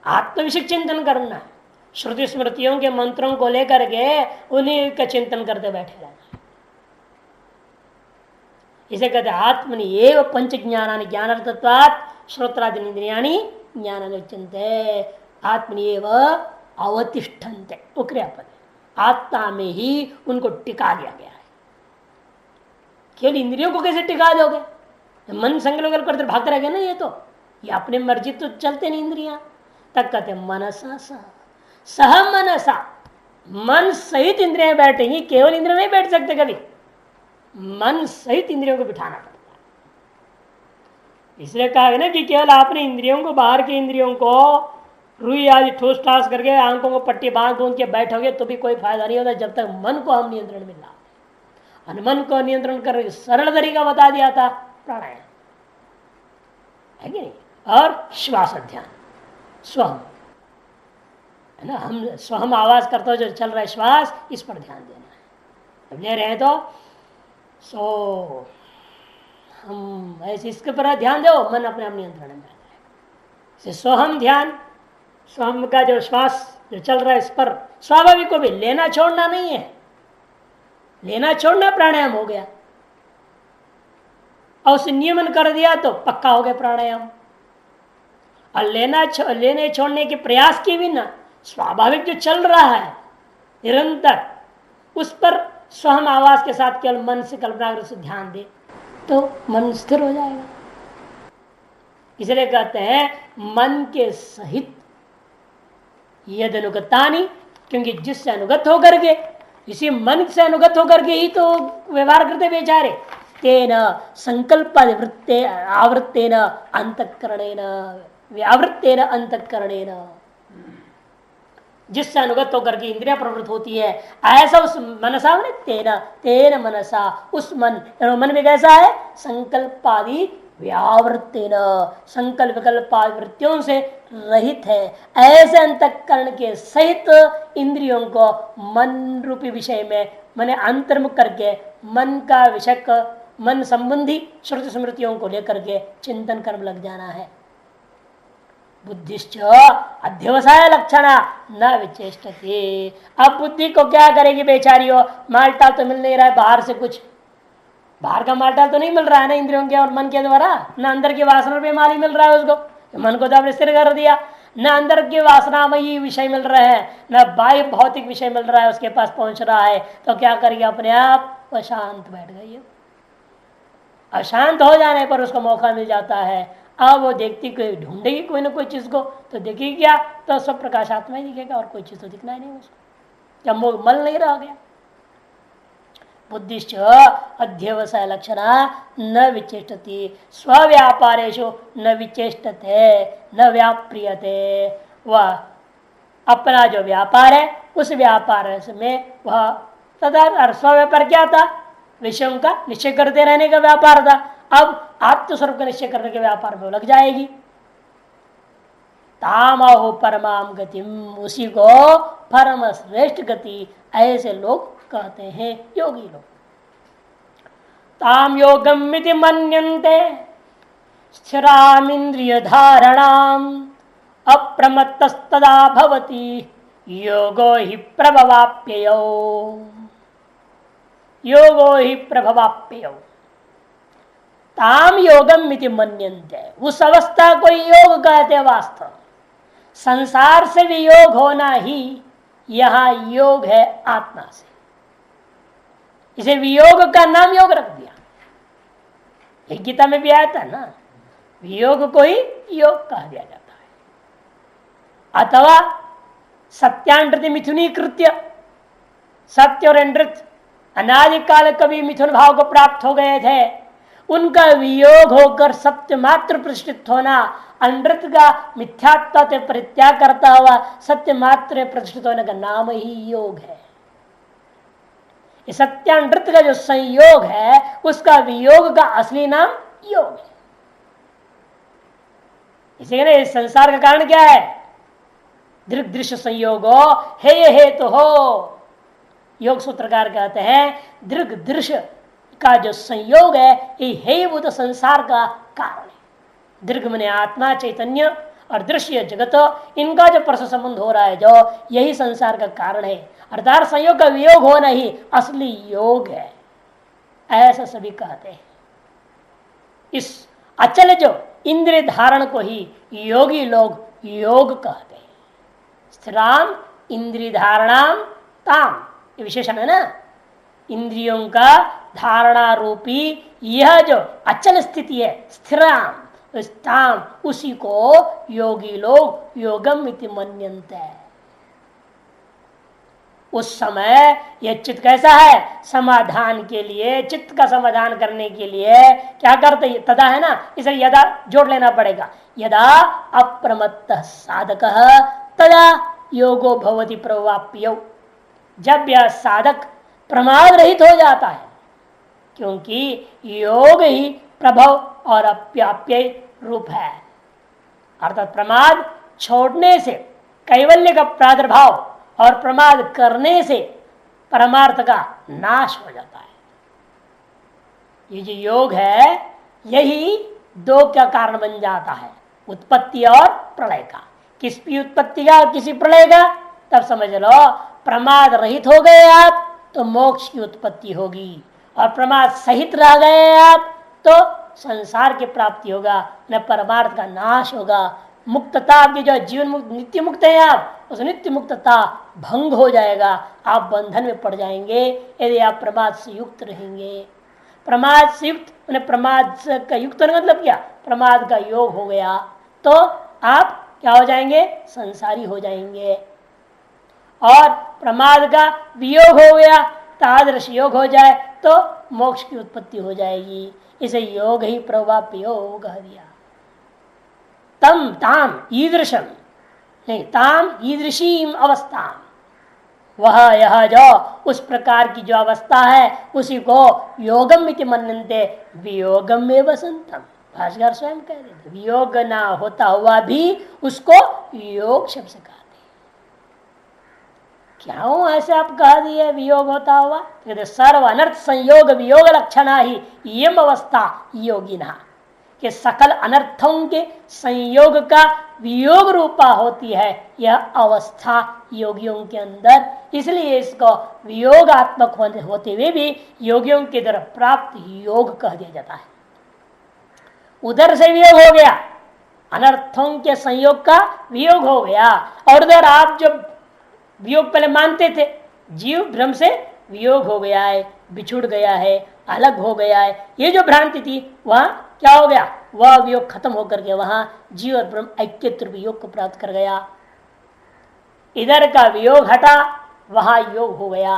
आत्मविषय चिंतन करना है, श्रुति स्मृतियों के मंत्रों को लेकर के उन्हीं का चिंतन करते बैठे रहना है। इसे कहते आत्मनि एव पंच ज्ञानानि ज्ञानार्थत्वात् श्रोत्रादीनि इंद्रियाणि ज्ञानानि उच्यन्ते। आत्मनि एव अवतिष्ठन्ते, वो क्रियापद है, आत्मा में ही उनको टिका दिया गया है। केवल इंद्रियों को कैसे टिका दोगे, मन संकल्प करते भागते रहेंगे ना, ये अपने मर्जी तो चलते नहीं इंद्रियां। तब कहते मनसा सह मनसा, मन सहित इंद्रियां बैठेंगी, केवल इंद्रिय नहीं बैठ सकते, कभी मन सहित इंद्रियों को बिठाना पड़ता है। इसलिए कहा है ना कि केवल आपने इंद्रियों को, बाहर की इंद्रियों को रुई आदि ठोस ठास करके आंखों को पट्टी बांध बूंद के बैठोगे तो भी कोई फायदा नहीं होता, जब तक मन को हम नियंत्रण में ला। मन को नियंत्रण करने सरल तरीका बता दिया था प्राणायाम है कि नहीं, और श्वास ध्यान, स्वहम है ना, हम स्वहम आवाज करते हो जो चल रहा है श्वास, इस पर ध्यान देना है। जब ले रहे हैं तो सो हम ऐसे इसके पर ध्यान दो, मन अपने आप नियंत्रण में रहता है। स्वहम ध्यान, स्वहम का जो श्वास जो चल रहा है इस पर स्वाभाविक को भी लेना छोड़ना नहीं है, लेना छोड़ना प्राणायाम हो गया, और उसे नियमन कर दिया तो पक्का हो गया प्राणायाम। और लेने छोड़ने के प्रयास की भी ना, स्वाभाविक जो चल रहा है निरंतर उस पर स्वहम आवाज के साथ केवल मन से कल्पना कर, उसे ध्यान दे तो मन स्थिर हो जाएगा। इसलिए कहते हैं मन के सहित यद अनुगतानी, क्योंकि जिससे अनुगत होकर के, इसी मन से अनुगत होकर के ही तो व्यवहार करते बेचारे। तेन संकल्प आवृत्तेन अंतःकरणेन, व्यावृत्तेन अंतःकरणेन, जिससे अनुगत होकर के इंद्रिया प्रवृत्त होती है, ऐसा उस मनसा में तेन मनसा, उस मन में कैसा है, संकल्पादि व्यावृत्तेन, संकल्प विकल्पादि वृत्तियों से रहित है, ऐसे अंतःकरण के सहित इंद्रियों को मन रूपी विषय में मैंने अंतर्मुख करके मन का विषय, मन संबंधी श्रुति स्मृतियों को लेकर के चिंतन कर्म लग जाना है। बुद्धिश्च अध्यवसाय लक्षणा न विचेष्टते। अब बुद्धि को क्या करेगी बेचारी हो, मालटाल तो मिल नहीं रहा है बाहर से, कुछ बाहर का मालटाल तो नहीं मिल रहा है ना इंद्रियों के और मन के द्वारा, न अंदर की वासना पे माल ही मिल रहा है उसको। मन को तो आपने स्थिर कर दिया, न अंदर के वासनामयी विषय मिल रहे हैं, न बाह्य भौतिक विषय मिल रहा है, उसके पास पहुंच रहा है, तो क्या करेगी अपने आप अशांत बैठ गई है। अशांत हो जाने पर उसको मौका मिल जाता है, अब वो देखती कोई ढूंढेगी कोई ना कोई चीज को, तो देखेगी क्या, तो सब प्रकाशात्मा ही दिखेगा और कोई चीज तो दिखना ही नहीं उसको, जब वो मल नहीं रह गया। बुद्धिश्च अध्यवसाय लक्षणा न विचेष्टति स्व्यापारेशु न विचेष्टते न व्याप्रियते। वह अपना जो व्यापार है उस व्यापार में वह तथा स्व व्यापार क्या था, विषयों का निश्चय करते रहने का व्यापार था, अब आत्मस्वरूप का निश्चय करने के व्यापार में लग जाएगी। तामहो परमाम गतिम, उसी को परम श्रेष्ठ गति ऐसे लोग कहते हैं योगी लोग। ताम योगम मिति मन्यन्ते स्थिरामिंद्रिय धारणाम अप्रमत्तस्तदा भवति योगो हि प्रभवाप्ययो। योगो हि प्रभवाप्ययो। ताम योगम मिति मन्यन्ते, उस अवस्था को योग कहते हैं। वास्तव संसार से वियोग होना ही यहां योग है आत्मा से, इसे वियोग का नाम योग रख दिया। एक गीता में भी आया था ना, वियोग को ही योग कहा दिया जाता है। अथवा सत्यानृत मिथुनी कृत्य, सत्य और अनृत अनादिकाल कभी मिथुन भाव को प्राप्त हो गए थे, उनका वियोग होकर सत्य मात्र प्रतिष्ठित होना, अनृत का मिथ्यात्व से परित्याग करता हुआ सत्य मात्र प्रतिष्ठित होने का नाम ही योग है। सत्यानृत का जो संयोग है उसका वियोग का असली नाम योग है। इसे इस संसार का कारण क्या है, दृग दृश्य संयोगो हे तो हो। योग सूत्रकार कहते हैं दृग दृश्य का जो संयोग है ये है वो तो संसार का कारण है। दृग मने आत्मा चैतन्य और दृश्य जगत, इनका जो परस्पर संबंध हो रहा है जो, यही संसार का कारण है। अर्थात संयोग का वियोग होना ही असली योग है, ऐसा सभी कहते हैं। इस अचल जो इंद्रिय धारण को ही योगी लोग योग कहते हैं। स्थिराम इंद्रिय धारणाम ताम, ये विशेषण है ना, इंद्रियों का धारणा रूपी यह जो अचल स्थिति है स्थिराम ताम, उसी को योगी लोग योगम इति मन्यन्ते। उस समय यह चित्त कैसा है, समाधान के लिए, चित्त का समाधान करने के लिए क्या करते, तदा है ना, इसे यदा जोड़ लेना पड़ेगा। यदा अप्रमत्त साधक तदा योगो भवति प्रवाप्यो। जब यह साधक प्रमाद रहित हो जाता है, क्योंकि योग ही प्रभव और अप्याप्य रूप है, अर्थात प्रमाद छोड़ने से कैवल्य का प्रादुर्भाव और प्रमाद करने से परमार्थ का नाश हो जाता है। ये जो योग है यही दो का कारण बन जाता है, उत्पत्ति और प्रलय का। किसकी उत्पत्ति का और किसी प्रलय का, तब समझ लो प्रमाद रहित हो गए आप तो मोक्ष की उत्पत्ति होगी, और प्रमाद सहित रह गए आप तो संसार की प्राप्ति होगा, न परमार्थ का नाश होगा। मुक्तता आपकी जो जीवन मुक्त नित्य मुक्त है, आप उस नित्य मुक्तता भंग हो जाएगा, आप बंधन में पड़ जाएंगे यदि आप प्रमाद से युक्त रहेंगे। प्रमाद से युक्त, प्रमाद का युक्त होने मतलब क्या, प्रमाद का योग हो गया तो आप क्या हो जाएंगे, संसारी हो जाएंगे। और प्रमाद का वियोग हो गया, तादृश योग हो जाए तो मोक्ष की उत्पत्ति हो जाएगी। इसे योग ही प्रवाप्य योग कह दिया। तम ताम ईदृशम नहीं, ताम ईदृशीम अवस्था, वह यह जो उस प्रकार की जो अवस्था है उसी को योगम इति मन्यन्ते वियोगम में वसंतम। भाष्यकार स्वयं कह देते वियोग ना होता हुआ भी उसको योग शब्द से कहते हैं। क्यों ऐसे आप कह दिए वियोग होता हुआ? कहते सर्व अनर्थ संयोग वियोग लक्षणा ही यम अवस्था योगिना, कि सकल अनर्थों के संयोग का वियोग रूपा होती है यह अवस्था योगियों के अंदर। इसलिए इसको वियोगात्मक होते हुए भी योगियों के द्वारा प्राप्त योग कह दिया जाता है। उधर से वियोग हो गया, अनर्थों के संयोग का वियोग हो गया, और उधर आप जब वियोग पहले मानते थे, जीव भ्रम से वियोग हो गया है, बिछुड़ गया है, अलग हो गया है, ये जो भ्रांति थी वहां क्या हो गया? वह वियोग खत्म होकर के वहां जीव और ब्रह्म ऐक्यत्र वियोग को प्राप्त कर गया। इधर का वियोग हटा, वहां योग हो गया।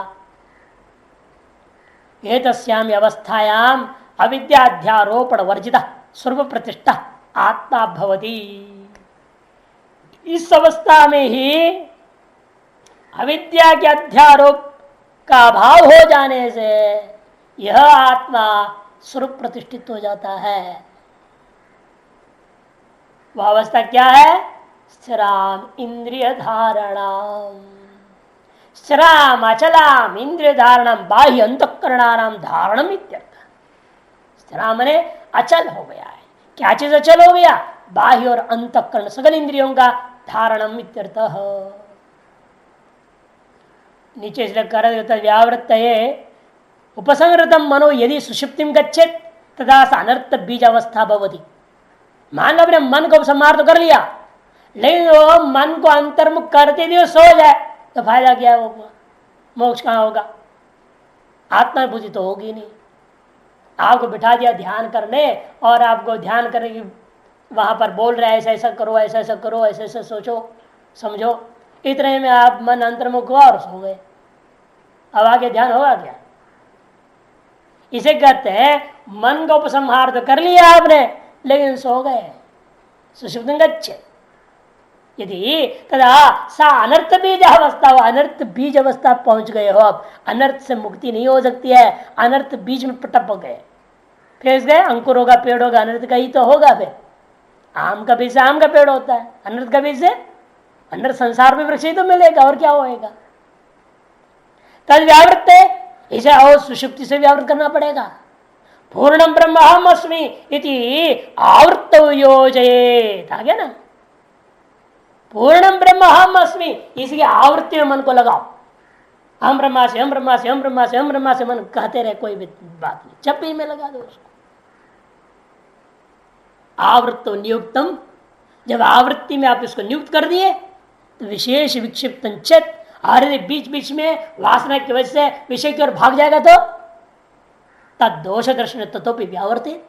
एतस्याम अवस्थायाम अविद्याध्यारोपण वर्जित स्वरूप प्रतिष्ठा आत्मा भवति। इस अवस्था में ही अविद्या के अध्यारोप का अभाव हो जाने से यह आत्मा स्वरूप प्रतिष्ठित हो जाता है। वह अवस्था क्या है? स्थिराम इंद्रिय धारणाम, स्थिराम अचलाम इंद्रिय धारणम बाह्य अंतःकरणानाम धारणम इत्यर्थ। स्थिराम माने अचल हो गया है। क्या चीज अचल हो गया? बाह्य और अंतःकरण सकल इंद्रियों का धारणम इत्यर्थ। नीचे इसलिए कर व्यावृत्त उपसंहृतम मनो यदि सुषुप्तिम गच्छेत तथा अनर्थ बीज अवस्था भवति। मान लो अपने मन को संहार तो कर लिया, लेकिन वो मन को अंतर्मुख करते दिए सो जाए तो फायदा क्या होगा? मोक्ष कहाँ होगा? आत्मानुभूति तो होगी नहीं। आपको बिठा दिया ध्यान करने और आपको ध्यान करने की वहां पर बोल रहे ऐसा ऐसा करो, ऐसा ऐसा करो, ऐसा ऐसा सोचो समझो, इतने में आप मन अंतर्मुख हुआ और सो गए। अब आगे ध्यान होगा क्या? इसे कहते हैं मन का उपसंहार तो कर लिया आपने, लेकिन सो गए। सुषुप्तिं गच्छेत् यदि तदा सा अनर्थ बीज अवस्था हो, अनर्थ बीज अवस्था पहुंच गए हो। अब अनर्थ से मुक्ति नहीं हो सकती है, अनर्थ बीज में टपक गए, फिर गए अंकुर होगा, पेड़ होगा, अनर्थ का ही तो होगा। फिर आम का बीज से आम का पेड़ होता है, अनर्थ का बीज से अंदर संसार में वृक्ष ही तो मिलेगा, और क्या होएगा? तद व्यावृत्त है, इसे और सुषुप्ति से व्यावृत करना पड़ेगा। पूर्णम ब्रह्म अहम अस्मि इति आवृत्त योजयेत, आ गया ना? पूर्णम ब्रह्म अहम अस्मि, इसकी आवृत्ति में मन को लगाओ। हम ब्रह्मास्मि, हम ब्रह्मास्मि, हम ब्रह्मास्मि, हम ब्रह्मास्मि मन कहते रहे, कोई भी बात नहीं, जब भी में लगा दो उसको। आवृत्तो नियुक्तम, जब आवृत्ति में आप इसको नियुक्त कर दिए तो विशेष विक्षिप्त चेत, और बीच बीच में वासना की वजह से विषय की ओर भाग जाएगा तो तद दोष दर्शन तत्व व्यावर्तित,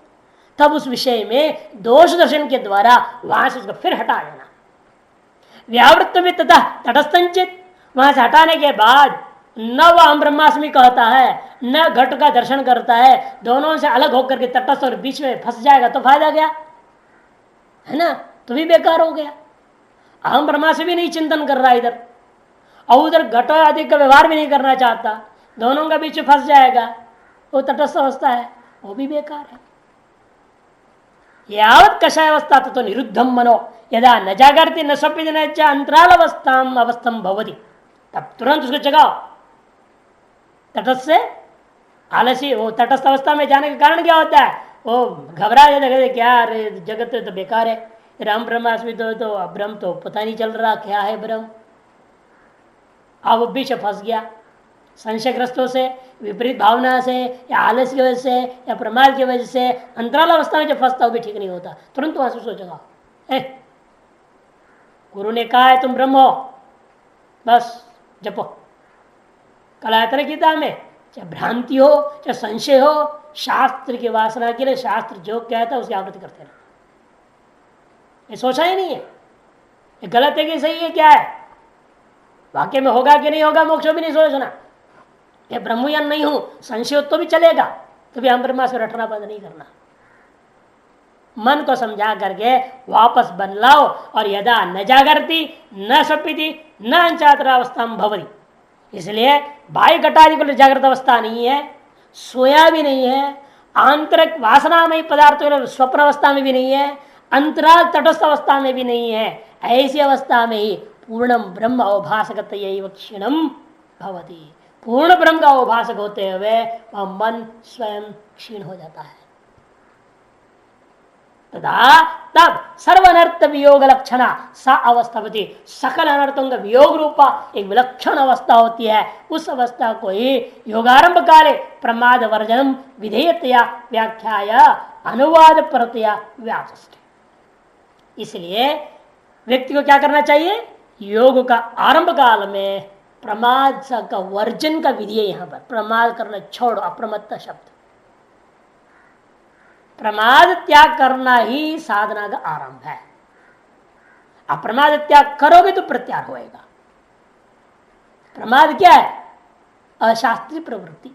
तब उस विषय में दोष दर्शन के द्वारा वहां से उसको फिर हटा देना। व्यावृत्त में तथा तटस्थंचित, वहां से हटाने के बाद न वह हम ब्रह्मास्मि कहता है, न घट का दर्शन करता है, दोनों से अलग होकर के तटस्थ और बीच में फंस जाएगा तो फायदा गया है ना? तो भी बेकार हो गया। अहम ब्रह्मास्मि भी नहीं चिंतन कर रहा इधर, और उधर घट आदि का व्यवहार भी नहीं करना चाहता, दोनों का बीच में फंस जाएगा, वो तटस्थ अवस्था है, वो भी बेकार है। यावत कषाय अवस्था तो निरुद्धम मनो यदा न जागृति न स्वप्न न अंतराल अवस्थम भवति, तब तुरंत उसको जगाओ। तटस्थ से आलसी, वो तटस्थ अवस्था में जाने का कारण क्या होता है? वो घबरा जाते, क्या अरे जगत तो बेकार है, राम ब्रह्मास्मि तो ब्रह्म तो पता नहीं चल रहा क्या है ब्रह्म। अब वो बीच फंस गया, संशयग्रस्तों से, विपरीत भावना से, या आलस्य की वजह से, या प्रमाद की वजह से, अंतराल अवस्था में जो फंसता वो भी ठीक नहीं होता। तुरंत वहां से सोचेगा, गुरु ने कहा है तुम ब्रह्म हो, बस जपो। कल आयतन गीता में चाहे भ्रांति हो चाहे संशय हो, शास्त्र की वासना के लिए शास्त्र जो कहता है उसकी आवृत्ति करते रहना। ये सोचा ही नहीं है, ये गलत है कि सही है, क्या है वाक्य में होगा कि नहीं होगा, मोक्ष भी नहीं सोचना। ये ब्रह्मज्ञान नहीं हूं, संशय तो भी चलेगा, तो भी हम ब्रह्मा से रटना बंद नहीं करना। मन को समझा करके वापस बदलाओ, और यदा न जागृति न स्वप्ति न अंचात्रावस्था भवति, इसलिए बाह्य घटादि को जागृत अवस्था नहीं है, सोया भी नहीं है, आंतरिक वासनामयी पदार्थों स्वप्न अवस्था में भी नहीं है, अंतराल तटस्थ अवस्था में भी नहीं है। ऐसी अवस्था में ही पूर्णम ब्रह्म अवभासगत क्षीणम भवति। पूर्ण ब्रह्म का उपासक होते हुए वह मन स्वयं क्षीण हो जाता है। तथा तब सर्वनर्थ वियोग लक्षणा सा अवस्था होती, सकल अनर्थों का वियोग रूपा एक विलक्षण अवस्था होती है। उस अवस्था को ही योगारंभ काले प्रमाद वर्जनम विधेयतया व्याख्याया अनुवाद परतया व्याचष्टे। इसलिए व्यक्ति को क्या करना चाहिए? योग का आरंभ काल में प्रमाद का वर्जन का विधि है। यहां पर प्रमाद करना छोड़ो, अप्रमत्त शब्द, प्रमाद त्याग करना ही साधना का आरंभ है। अप्रमाद त्याग करोगे तो प्रत्यार होएगा। प्रमाद क्या है? अशास्त्रीय प्रवृत्ति।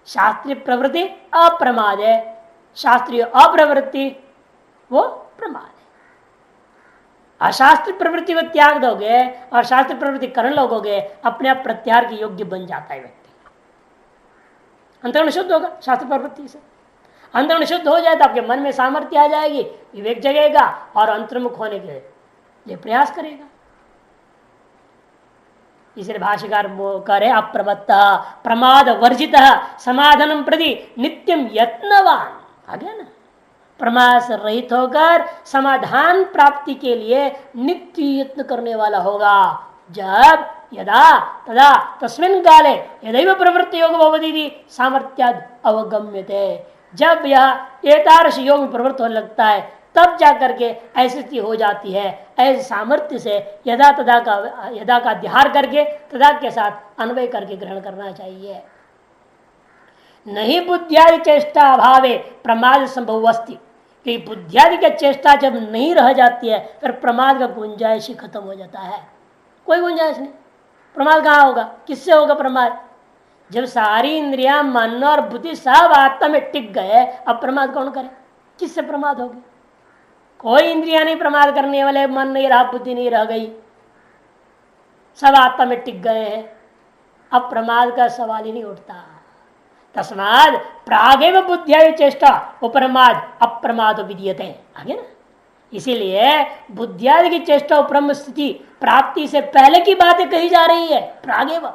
शास्त्रीय प्रवृत्ति अप्रमाद है, शास्त्रीय अप्रवृत्ति वो प्रमाद है। अशास्त्रीय प्रवृत्ति को त्याग दोगे और शास्त्रीय प्रवृत्ति करने लगोगे, अपने आप प्रत्याहार के योग्य बन जाता है व्यक्ति। अंतर्गुण शुद्ध होगा शास्त्र प्रवृत्ति से। अंतर्गुण शुद्ध हो जाए तो आपके मन में सामर्थ्य आ जाएगी, विवेक जगेगा और अंतर्मुख होने के लिए प्रयास करेगा। इसलिए भाष्यकार करे अप्रमत्त प्रमाद वर्जित समाधानम प्रति नित्यम यत्नवान। आ गया ना? प्रमाद से रहित होकर समाधान प्राप्ति के लिए नित्य यत्न करने वाला होगा। जब यदा तदा तस्मिन् काले यदैव प्रवृत्ति योग भवति सामर्थ्याद अवगम्यते। जब यह एतादृश योग में प्रवृत्त होने लगता है तब जाकर के ऐसी स्थिति हो जाती है। ऐसे सामर्थ्य से यदा का अध्यार करके तदा के साथ अन्वय करके ग्रहण करना चाहिए। नहीं बुद्धियादि चेष्टा अभावे प्रमाद संभव अस्ति। कि बुद्धियादि की चेष्टा जब नहीं रह जाती है फिर प्रमाद का गुंजाइश ही खत्म हो जाता है। कोई गुंजाइश नहीं। प्रमाद कहाँ होगा? किससे होगा प्रमाद? जब सारी इंद्रियां मन और बुद्धि सब आत्मा में टिक गए, अब प्रमाद कौन करे? किससे प्रमाद होगी? कोई इंद्रियां नहीं प्रमाद करने वाले, मन नहीं रहा, बुद्धि नहीं रह गई, सब आत्मा में टिक गए हैं, अब प्रमाद का सवाल ही नहीं उठता। तस्माद प्रागेव बुद्धिया चेष्टा उपरमाद अप्रमाद विधीयते। आगे ना, इसीलिए बुद्धियादि की चेष्टा ब्रह्म स्थिति प्राप्ति से पहले की बातें कही जा रही है। प्रागेव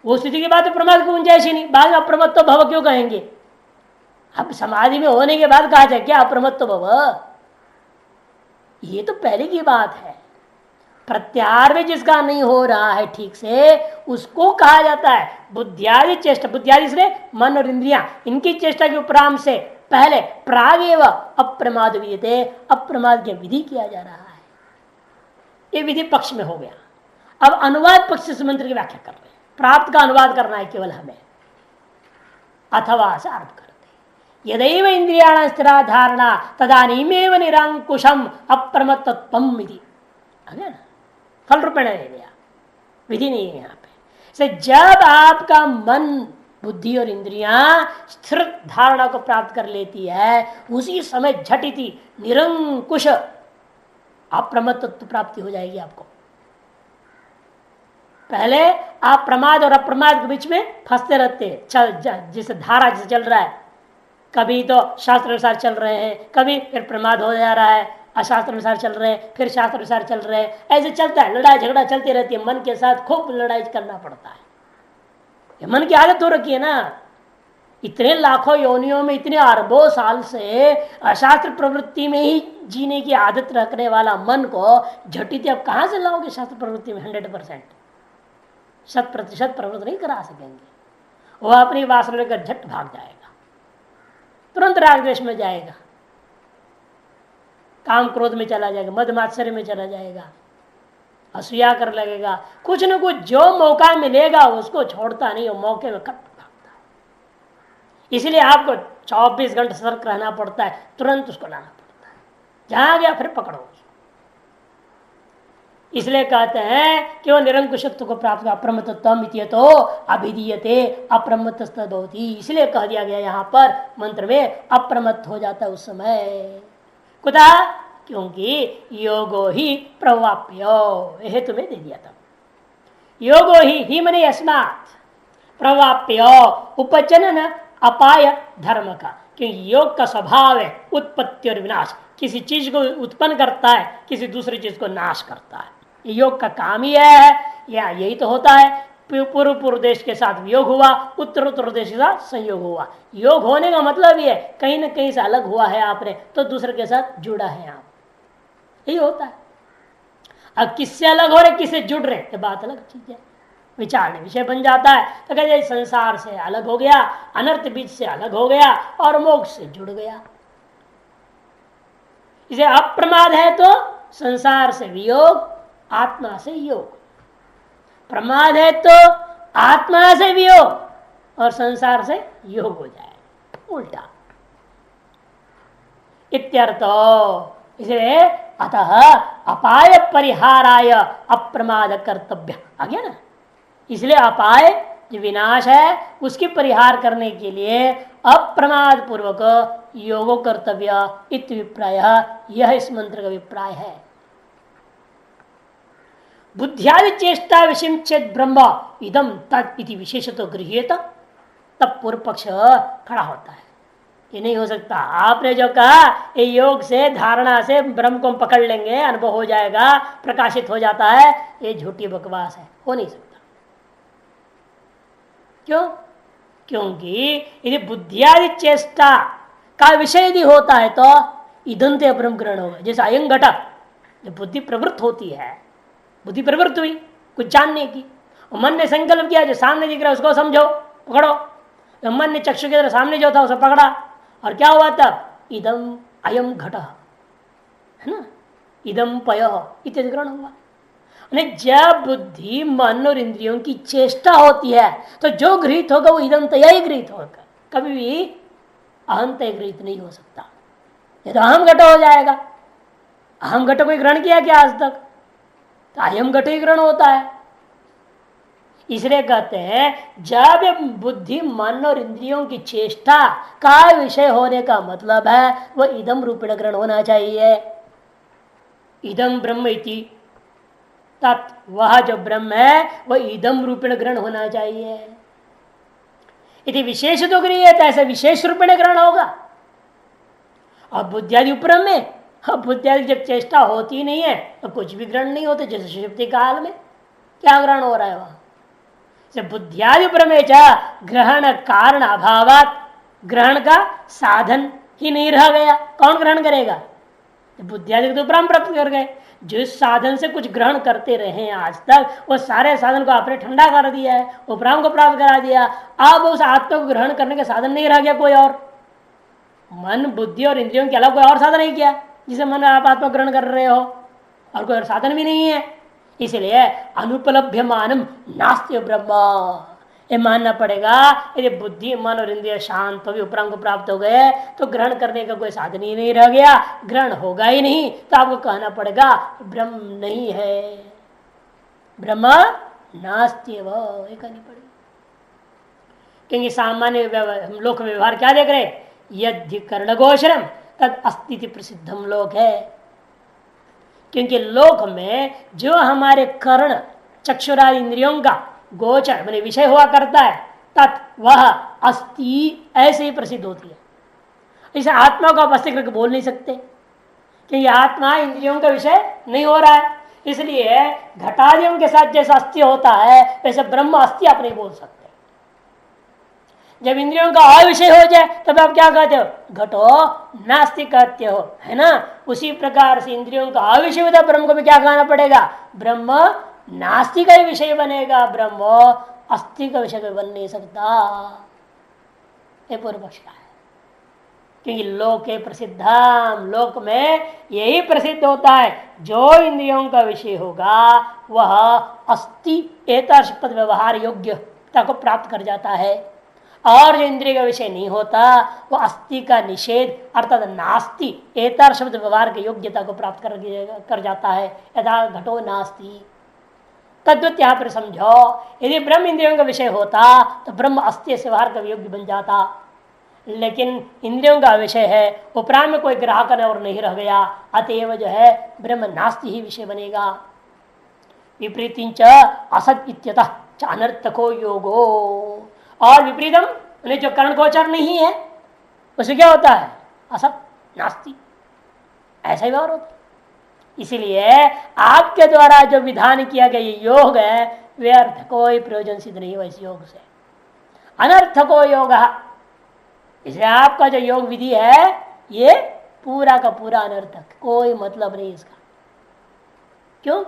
वो स्थिति की बात प्रमाद को गुंजाइश ही नहीं। बाद में अप्रमत्त भव क्यों कहेंगे? अब समाधि में होने के बाद कहा जाए क्या अप्रमत्त भव? ये तो पहले की बात है। प्रत्याहार में जिसका नहीं हो रहा है ठीक से उसको कहा जाता है बुद्धियादि चेष्टा। बुद्धियादि से मन और इंद्रियां इनकी चेष्टा के उपराम से पहले प्रागेव अप्रमाद विधीयते। अप्रमाद की विधि किया जा रहा है। ये विधि पक्ष में हो गया। अब अनुवाद पक्ष से मंत्र की व्याख्या कर रहे हैं। प्राप्त का अनुवाद करना है केवल हमें। अथवा से आरंभ करते यदैव इंद्रियाणां स्थिरा धारणा तदानीमेव निरंकुशम अप्रमत्तत्वम् इति। ना फल रूप में ले लिया, विधि नहीं है यहाँ पे। से जब आपका मन बुद्धि और इंद्रियां स्थिर धारणा को प्राप्त कर लेती है उसी समय झटिति निरंकुश अप्रमत्तत्व प्राप्ति हो जाएगी आपको। पहले आप प्रमाद और अप्रमाद के बीच में फंसते रहते हैं। जिस धारा जिसे चल रहा है, कभी तो शास्त्र अनुसार चल रहे हैं, कभी फिर प्रमाद हो जा रहा है, अशास्त्र अनुसार चल रहे हैं, फिर शास्त्र अनुसार चल रहे हैं। ऐसे चलता है, लड़ाई झगड़ा चलती रहती है। मन के साथ खूब लड़ाई करना पड़ता है। ये मन की आदत हो रखी है ना। इतने लाखों योनियों में इतने अरबों साल से अशास्त्र प्रवृत्ति में ही जीने की आदत रखने वाला मन को झटिति अब कहां से लाओगे शास्त्र प्रवृत्ति में? 100% 100% प्रवृत्त नहीं करा सकेंगे। वह अपनी वासना लेकर झट भाग जाएगा, तुरंत राग द्वेष में जाएगा, काम क्रोध में चला जाएगा, मद मात्सर्य में चला जाएगा, असूया कर लगेगा। कुछ न कुछ जो मौका मिलेगा उसको छोड़ता नहीं, वो मौके में कट भागता है। इसलिए आपको 24 घंटे सतर्क रहना पड़ता है, तुरंत उसको लाना पड़ता है। जहां गया फिर पकड़ो। इसलिए कहते हैं कि वो निरंकुशत्व को प्राप्त अप्रमत्तम तो अभिधीयते अप्रमत्तस्तभवति। इसलिए कह दिया गया यहाँ पर मंत्र में अप्रमत्त हो जाता है उस समय। कुता? क्योंकि योगो ही प्रवाप्यो, हेतु में दे दिया था। योगो ही मने अस्मात् प्रवाप्यो उपजनन अपाय धर्म का। क्योंकि योग का स्वभाव है उत्पत्ति और विनाश। किसी चीज को उत्पन्न करता है, किसी दूसरी चीज को नाश करता है। ये योग का काम ही है, या यही तो होता है। पूर्व पूर्व देश के साथ वियोग हुआ, उत्तर उत्तर देश के साथ संयोग हुआ। योग होने का मतलब ये कहीं ना कहीं से अलग हुआ है आपने, तो दूसरे के साथ जुड़ा है आप, यही होता है। अब किससे अलग हो रहे, किससे जुड़ रहे, ये बात अलग चीज है, विचारने विषय बन जाता है। तो कहते संसार से अलग हो गया, अनर्थ बीज से अलग हो गया और मोक्ष से जुड़ गया। इसे अप्रमाद है तो संसार से वियोग, आत्मा से योग। प्रमाद है तो आत्मा से वियोग और संसार से योग हो जाए, उल्टा इत्यर्थो। इसलिए अतः अपाय परिहाराय अप्रमाद कर्तव्य आ गया ना। इसलिए अपाय जो विनाश है उसकी परिहार करने के लिए अप्रमाद पूर्वक योगो कर्तव्य इत्याभिप्राय, यह इस मंत्र का अभिप्राय है। बुद्धियादि चेष्टा विषय चेत ब्रह्म इदम तत् इति विशेषतो गृह्येत, तब पूर्व पक्ष खड़ा होता है। ये नहीं हो सकता, आपने जो कहा ये योग से धारणा से ब्रह्म को पकड़ लेंगे, अनुभव हो जाएगा, प्रकाशित हो जाता है, ये झूठी बकवास है, हो नहीं सकता। क्यों? क्योंकि यदि बुद्धियादि चेष्टा का विषय यदि होता है तो इदंते ब्रह्म ग्रहण होगा। जैसे अयं घटक, जब बुद्धि प्रवृत्त होती है, बुद्धि प्रवृत्त हुई कुछ जानने की, मन ने संकल्प किया जो सामने दिख रहा है उसको समझो, पकड़ो। तो मन ने चक्षु के सामने जो था उसे पकड़ा और क्या हुआ तब, इदम अयम घट है ना, इदम पय इत्यादि ग्रहण हुआ। जब बुद्धि मन और इंद्रियों की चेष्टा होती है तो जो गृहित होगा वो इदम तय ही गृहित होगा, कभी भी अहम तय गृहित नहीं हो सकता। ये तो अहम घट हो जाएगा। अहम घट को ग्रहण किया क्या आज तक, तो अयम घट ही ग्रहण होता है। इसलिए कहते हैं जब बुद्धि मन और इंद्रियों की चेष्टा का विषय होने का मतलब है वह इदम रूपेण ग्रहण होना चाहिए। इदम ब्रह्म इति तत्, वह जो ब्रह्म है वह इदम रूपेण ग्रहण होना चाहिए। यदि विशेष तो गृह्येत, ऐसे विशेष रूपेण ग्रहण होगा। और बुद्धियादि उपरम में, बुद्धियादि जब चेष्टा होती नहीं है तो कुछ भी ग्रहण नहीं होते। जैसे सुषुप्ति काल में क्या ग्रहण हो रहा है वहां, बुद्धियादि प्रमेच ग्रहण कारण अभावात, ग्रहण का साधन ही नहीं रह गया। कौन ग्रहण करेगा, बुद्धियादि तो उपराम प्राप्त कर गए। जिस साधन से कुछ ग्रहण करते रहे आज तक, वो सारे साधन को आपने ठंडा कर दिया है, उपराम को प्राप्त करा दिया। अब उस आत्मा को ग्रहण करने का साधन नहीं रह गया कोई और। मन बुद्धि और इंद्रियों के अलावा कोई और साधन नहीं किया जिसे मन आप आत्मा ग्रहण कर रहे हो, और कोई और साधन भी नहीं है। इसलिए अनुपलभ्य मानम नास्ति ब्रह्म, ये मानना पड़ेगा। यदि बुद्धि मन और इंद्रिय शांत तो भी उपराम को प्राप्त हो गए तो ग्रहण करने का कोई साधन ही नहीं रह गया, ग्रहण होगा ही नहीं। तो आपको कहना पड़ेगा ब्रह्म नहीं है, ब्रह्म नास्ति, वो ये कहनी पड़ेगी। क्योंकि सामान्य हम लोक व्यवहार क्या देख रहे, यदि कर्ण गोचरम तद अस्तित्व प्रसिद्धम लोक है। क्योंकि लोक में जो हमारे कर्ण चक्षुरादि इंद्रियों का गोचर मैंने विषय हुआ करता है, तत् वह अस्ति ऐसे ही प्रसिद्ध होती है। इसे आत्मा को आप अस्ति करके बोल नहीं सकते, क्योंकि आत्मा इंद्रियों का विषय नहीं हो रहा है। इसलिए घटादियों के साथ जैसा अस्ति होता है वैसे ब्रह्म अस्ति आप नहीं बोल सकते। जब इंद्रियों का अविषय हो जाए तब आप क्या कहते हो, घटो नास्ति कहते हो, है ना। उसी प्रकार से इंद्रियों का अविषय होता ब्रह्म को भी क्या कहना पड़ेगा, ब्रह्म नास्ति का ही विषय बनेगा, ब्रह्म अस्थि का विषय बन नहीं सकता। ये पूर्व पक्ष का है। क्योंकि लोके प्रसिद्धम, लोक में यही प्रसिद्ध होता है जो इंद्रियों का विषय होगा वह अस्थि एतर्ष पद व्यवहार योग्यता को प्राप्त कर जाता है, और जो इंद्रिय का विषय नहीं होता वो अस्थि का निषेध अर्थात नास्ति एतर शब्द व्यवहार की योग्यता को प्राप्त कर जाता है। यथा घटो नास्ति तद्वत यहाँ पर समझो, यदि ब्रह्म इंद्रियों का विषय होता तो ब्रह्म अस्थि से व्यवहार का योग्य बन जाता, लेकिन इंद्रियों का विषय है, उपराम में कोई ग्राहक और नहीं रह गया, अतएव जो है ब्रह्म नास्ति ही विषय बनेगा। विपरीत असत इत्यतः च अनर्थको योगो, और विपरीतम जो कर्ण गोचर नहीं है उसमें क्या होता है, असत नास्ति, ऐसा ही व्यवहार होता है। इसीलिए आपके द्वारा जो विधान किया गया ये योग है व्यर्थ, कोई प्रयोजन सिद्ध नहीं हुआ इस योग से। अनर्थको योग, इसलिए आपका जो योग विधि है ये पूरा का पूरा अनर्थक, कोई मतलब नहीं इसका। क्यों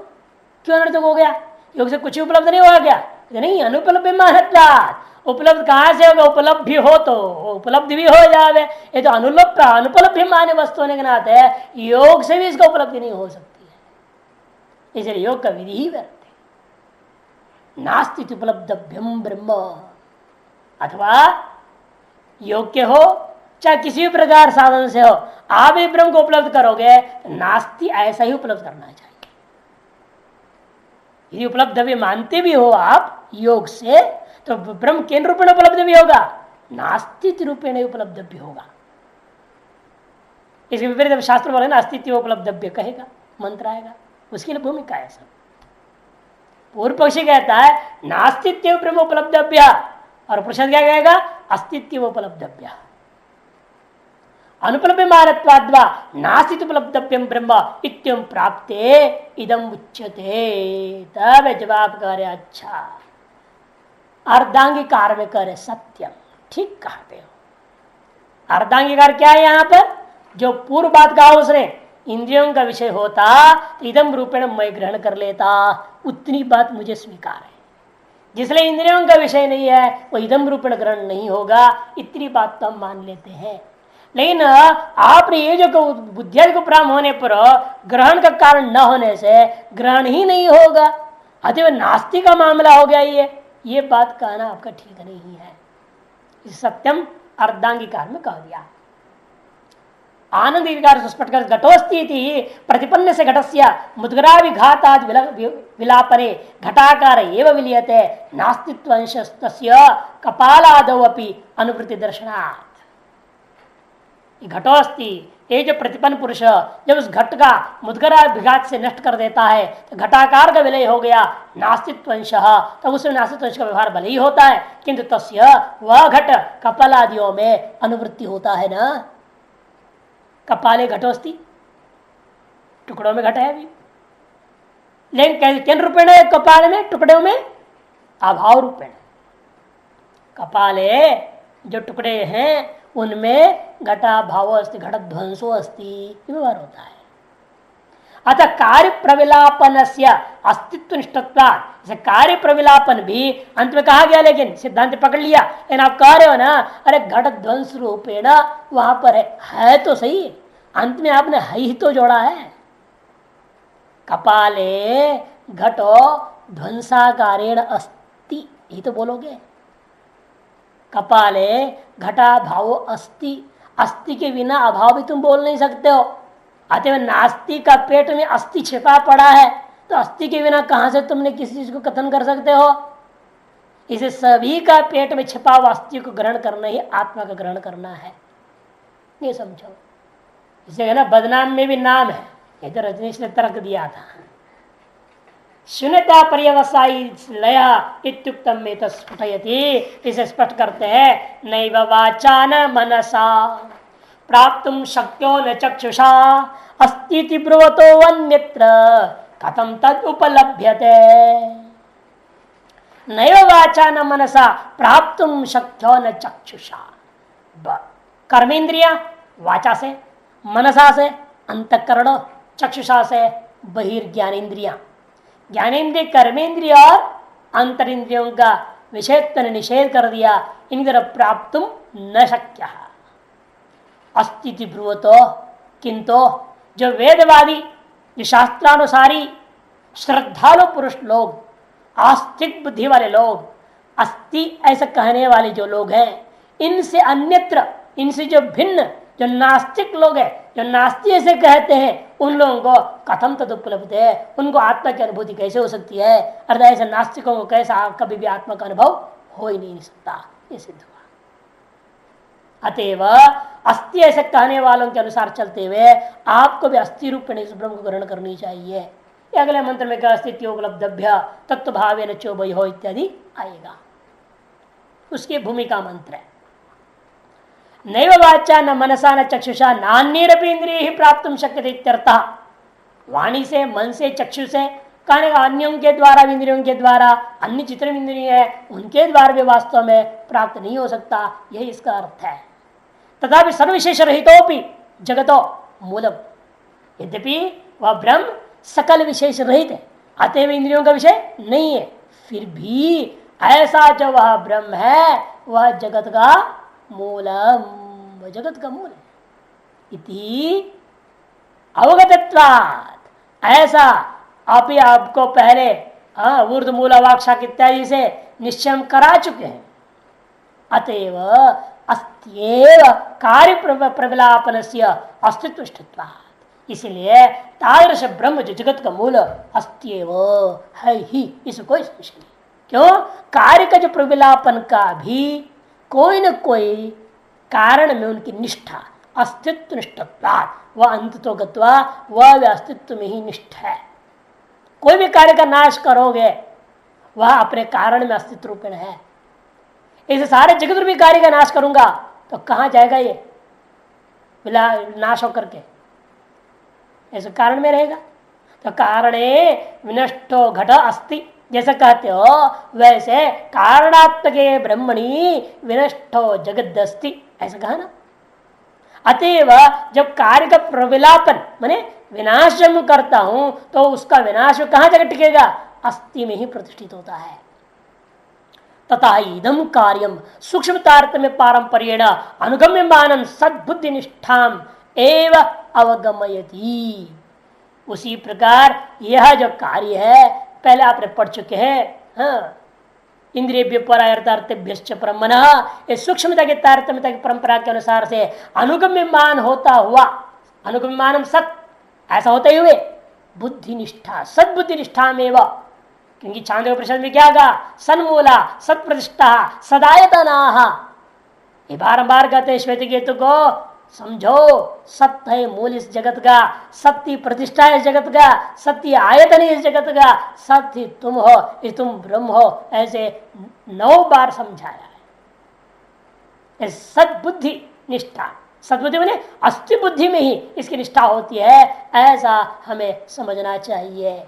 क्यों अनर्थक हो गया? योग से कुछ उपलब्ध नहीं हुआ क्या? नहीं, अनुपलब्ध मानता। उपलब्ध कहां से होगा? उपलब्धि हो तो उपलब्धि भी हो जावे, ये तो अनुपलब्ध मान्य वस्तु होने के नाते योग से भी इसका उपलब्धि नहीं हो सकती है। इसलिए योग का विधि ही व्यर्थ है। नास्ति उपलब्धभ्यम ब्रह्म, अथवा योग्य हो चाहे किसी भी प्रकार साधन से हो, आप भी ब्रह्म को उपलब्ध करोगे तो नास्ति ऐसा ही उपलब्ध करना चाहिए। यदि उपलब्ध भी मानते भी हो आप योग से, तो ब्रह्म केन रूपेण उपलब्ध भी होगा, नास्तित्व रूपेण उपलब्ध भी होगा। इसके विपरीत शास्त्र बोले ना अस्तित्व उपलब्धव्य कहेगा, मंत्र आएगा, उसकी लिए भूमिका है सब। पूर्व पक्षी कहता है नास्तित्व ब्रह्म उपलब्धव्य, और प्रश्न क्या कहेगा? अस्तित्व उपलब्धव्य। अनुपलब्ध मानत्वाद्वा नास्तित्व उपलब्धव्यम ब्रह्म इत्यं प्राप्ते इदम उच्यते। तब जवाब करे अच्छा, अर्धांगीकार में करे सत्यम, ठीक कहते हो। अर्धांगीकार क्या है? यहां पर जो पूर्व बात कहा उसने, इंद्रियों का विषय होता तो इदम रूपेण मैं ग्रहण कर लेता, उतनी बात मुझे स्वीकार है। जिसलिए इंद्रियों का विषय नहीं है वो इदम रूपेण ग्रहण नहीं होगा, इतनी बात तो हम मान लेते हैं। लेकिन आपने ये जो बुद्धि को प्राप्त होने पर ग्रहण का कारण न होने से ग्रहण ही नहीं होगा, अतः नास्तिक का मामला हो गया। ये बात कहना आपका ठीक नहीं है। इस सत्यम अर्धांगीकार में कह दिया। आनंद विकार स्पष्ट कर घटोस्ती प्रतिपन्न से घटस्य मुद्गराविघाताद विलापने घटाकार एव विलीयते नास्तित्व अंशस्तस्य कपालादौ अपि अनुवृत्ति दर्शनात्। घटोस्ती, ये जो प्रतिपन्न पुरुष जब उस घट का मुद्गरा विघात से नष्ट कर देता है तो घटाकार का विलय हो गया, नास्तित्व अंश, तब उसमें नास्तित्व अंश का व्यवहार भले ही होता है, किंतु तस्य वह घट कपाल आदियों में अनुवृत्ति होता है ना। कपाले घटोस्ती, टुकड़ों में घट है अभी, लेकिन किन रूपेण है? कपाल में, टुकड़ों में अभाव रूपेण। कपाले जो टुकड़े हैं उनमें घटा भाव अस्ति, घट ध्वंसो अस्ति, व्यवहार होता है। अतः कार्य प्रविलापन से अस्तित्व निष्ठत्वा, कार्य प्रविलापन भी अंत में कहा गया, लेकिन सिद्धांत पकड़ लिया। लेकिन आप कह रहे हो ना, अरे घट ध्वंस रूपेण वहां पर है तो सही, अंत में आपने ही तो जोड़ा है। कपाले घटो ध्वंसाकारेण अस्ति, ही तो बोलोगे। कपाले घटा भाव अस्ति, अस्ति के बिना अभाव भी तुम बोल नहीं सकते हो। अतः नास्ति का पेट में अस्थि छिपा पड़ा है, तो अस्थि के बिना कहां से तुमने किसी चीज को कथन कर सकते हो? इसे सभी का पेट में छिपा हुआ अस्थि को ग्रहण करना ही आत्मा का ग्रहण करना है, ये समझो। इसे ना बदनाम में भी नाम है, ये तो रजनीश ने तर्क दिया था। शून्यता पर्यवसायी लय इत्युक्तम में तस्फुटयति, इसे स्पष्ट करते हैं। नैव वाचा न मनसा प्राप्तुम शक्यो न चक्षुषा अस्ति ब्रुवतो अन्यत्र कथम तद उपलभ्यते। नैव वाचा न मनसा प्राप्तुम शक्यो न चक्षुषा, कर्मेंद्रिया वाचा से, मनसा से अंतःकरण, चक्षुषा से बहिर्ज्ञानेन्द्रिया। ज्ञानेन्द्रिय, कर्मेंद्रिय और अंतरिंद्रियों का विषयत्व ने निषेध कर दिया। इन तरफ प्राप्तुम न शक्य अस्तित्व ब्रुवतो, किंतु जो वेदवादी, जो शास्त्रानुसारी श्रद्धालु पुरुष लोग, आस्तिक बुद्धि वाले लोग, अस्ति ऐसा कहने वाले जो लोग हैं, इनसे अन्यत्र, इनसे जो भिन्न जो नास्तिक लोग हैं, जो नास्ति ऐसे कहते हैं, उन लोगों को कथम तद उपलब्ध है, उनको आत्मा की अनुभूति कैसे हो सकती है? अर्थात ऐसे नास्तिकों को कैसा कभी भी आत्मा का अनुभव हो ही नहीं सकता, ये सिद्ध हुआ। अतएव अस्थि ऐसे कहने वालों के अनुसार चलते हुए आपको भी अस्थि रूप में इस ब्रह्म को ग्रहण करनी चाहिए। ये अगले मंत्र में कहा अस्तित्व उपलब्धभ्य तत्व भावे न चोभय हो इत्यादि आएगा, उसकी भूमिका मंत्र है। नैव वाचा न मनसा न चक्षुषा नान्यरपि इंद्रिय ही प्राप्तुम शक्यते इत्यर्थः। वाणी से, मन से, चक्षु से कहने का अन्यों के द्वारा, इंद्रियों के द्वारा, अन्य जितने इंद्रिय है उनके द्वारा भी वास्तव में प्राप्त नहीं हो सकता, यही इसका अर्थ है। तथापि सर्वविशेष रहितोपि जगतो मूलम, यद्यपि वह ब्रह्म सकल विशेष रहित है, अतएव इंद्रियों का विषय नहीं है, फिर भी ऐसा जो वह ब्रह्म है वह जगत का मूलम, वह जगत का मूल है। इति अवगतत्वात्, ऐसा आप ही आपको पहले ऊर्ध मूल वाक्शाक इत्यादि से निश्चय करा चुके हैं। अतएव अस्त्येव कार्य प्रविलापन से अस्तित्व, इसलिए तादृश ब्रह्म जो जगत का मूल अस्त्येव है ही, इसमें कोई संशय नहीं। क्यों? कार्य का जो प्रविलापन का भी कोई न कोई कारण में उनकी निष्ठा, अस्तित्व निष्ठत्वात्, वह अंततोगत्वा वह अस्तित्व में ही निष्ठ है। कोई भी कार्य का नाश करोगे वह अपने कारण में अस्तित्व रूपेण है। इसे सारे जगत रूपी कार्य का नाश करूंगा तो कहां जाएगा ये नाश होकर के? ऐसे कारण में रहेगा। तो कारणे विनष्टो घट अस्ति, जैसा कहते हो वैसे कारणात्मके ब्रह्मणि विनष्टो जगदस्ति, ऐसा कहा ना। अतएव जब कार्य का प्रविलापन माने विनाश जब मैं करता हूं तो उसका विनाश कहां जगह टिकेगा? अस्थि में ही प्रतिष्ठित होता है। तथा इदम कार्यम सूक्ष्म तारतम्य पारंपर्येण अनुगम्यमानं सद्बुद्धि निष्ठाम एव अवगमयति। उसी प्रकार यह जो कार्य है पहले आपने पढ़ चुके हैं, इंद्रिय परायर्थार्थभ्यश्च परमनः, इस सूक्ष्मता के तारतम्यता की परंपरा के अनुसार से अनुगम्यमान होता हुआ, अनुगम्यमानम सत, ऐसा होते हुए बुद्धि निष्ठा, सद्बुद्धि निष्ठा में, क्योंकि छांदोग्य प्रश्न में क्या कहा? सन्मूला सत्प्रतिष्ठा सदायतनाः। ये बारंबार कहते हैं श्वेत केतु को, समझो सत्य है मूल इस जगत का, सत्य प्रतिष्ठा है इस जगत का, सत्य आयतन है इस जगत का, सत्य तुम हो, ये तुम ब्रह्म हो, ऐसे 9 बार समझाया है। सद्बुद्धि निष्ठा, सद्बुद्धि माने अस्थि बुद्धि में ही इसकी निष्ठा होती है, ऐसा हमें समझना चाहिए।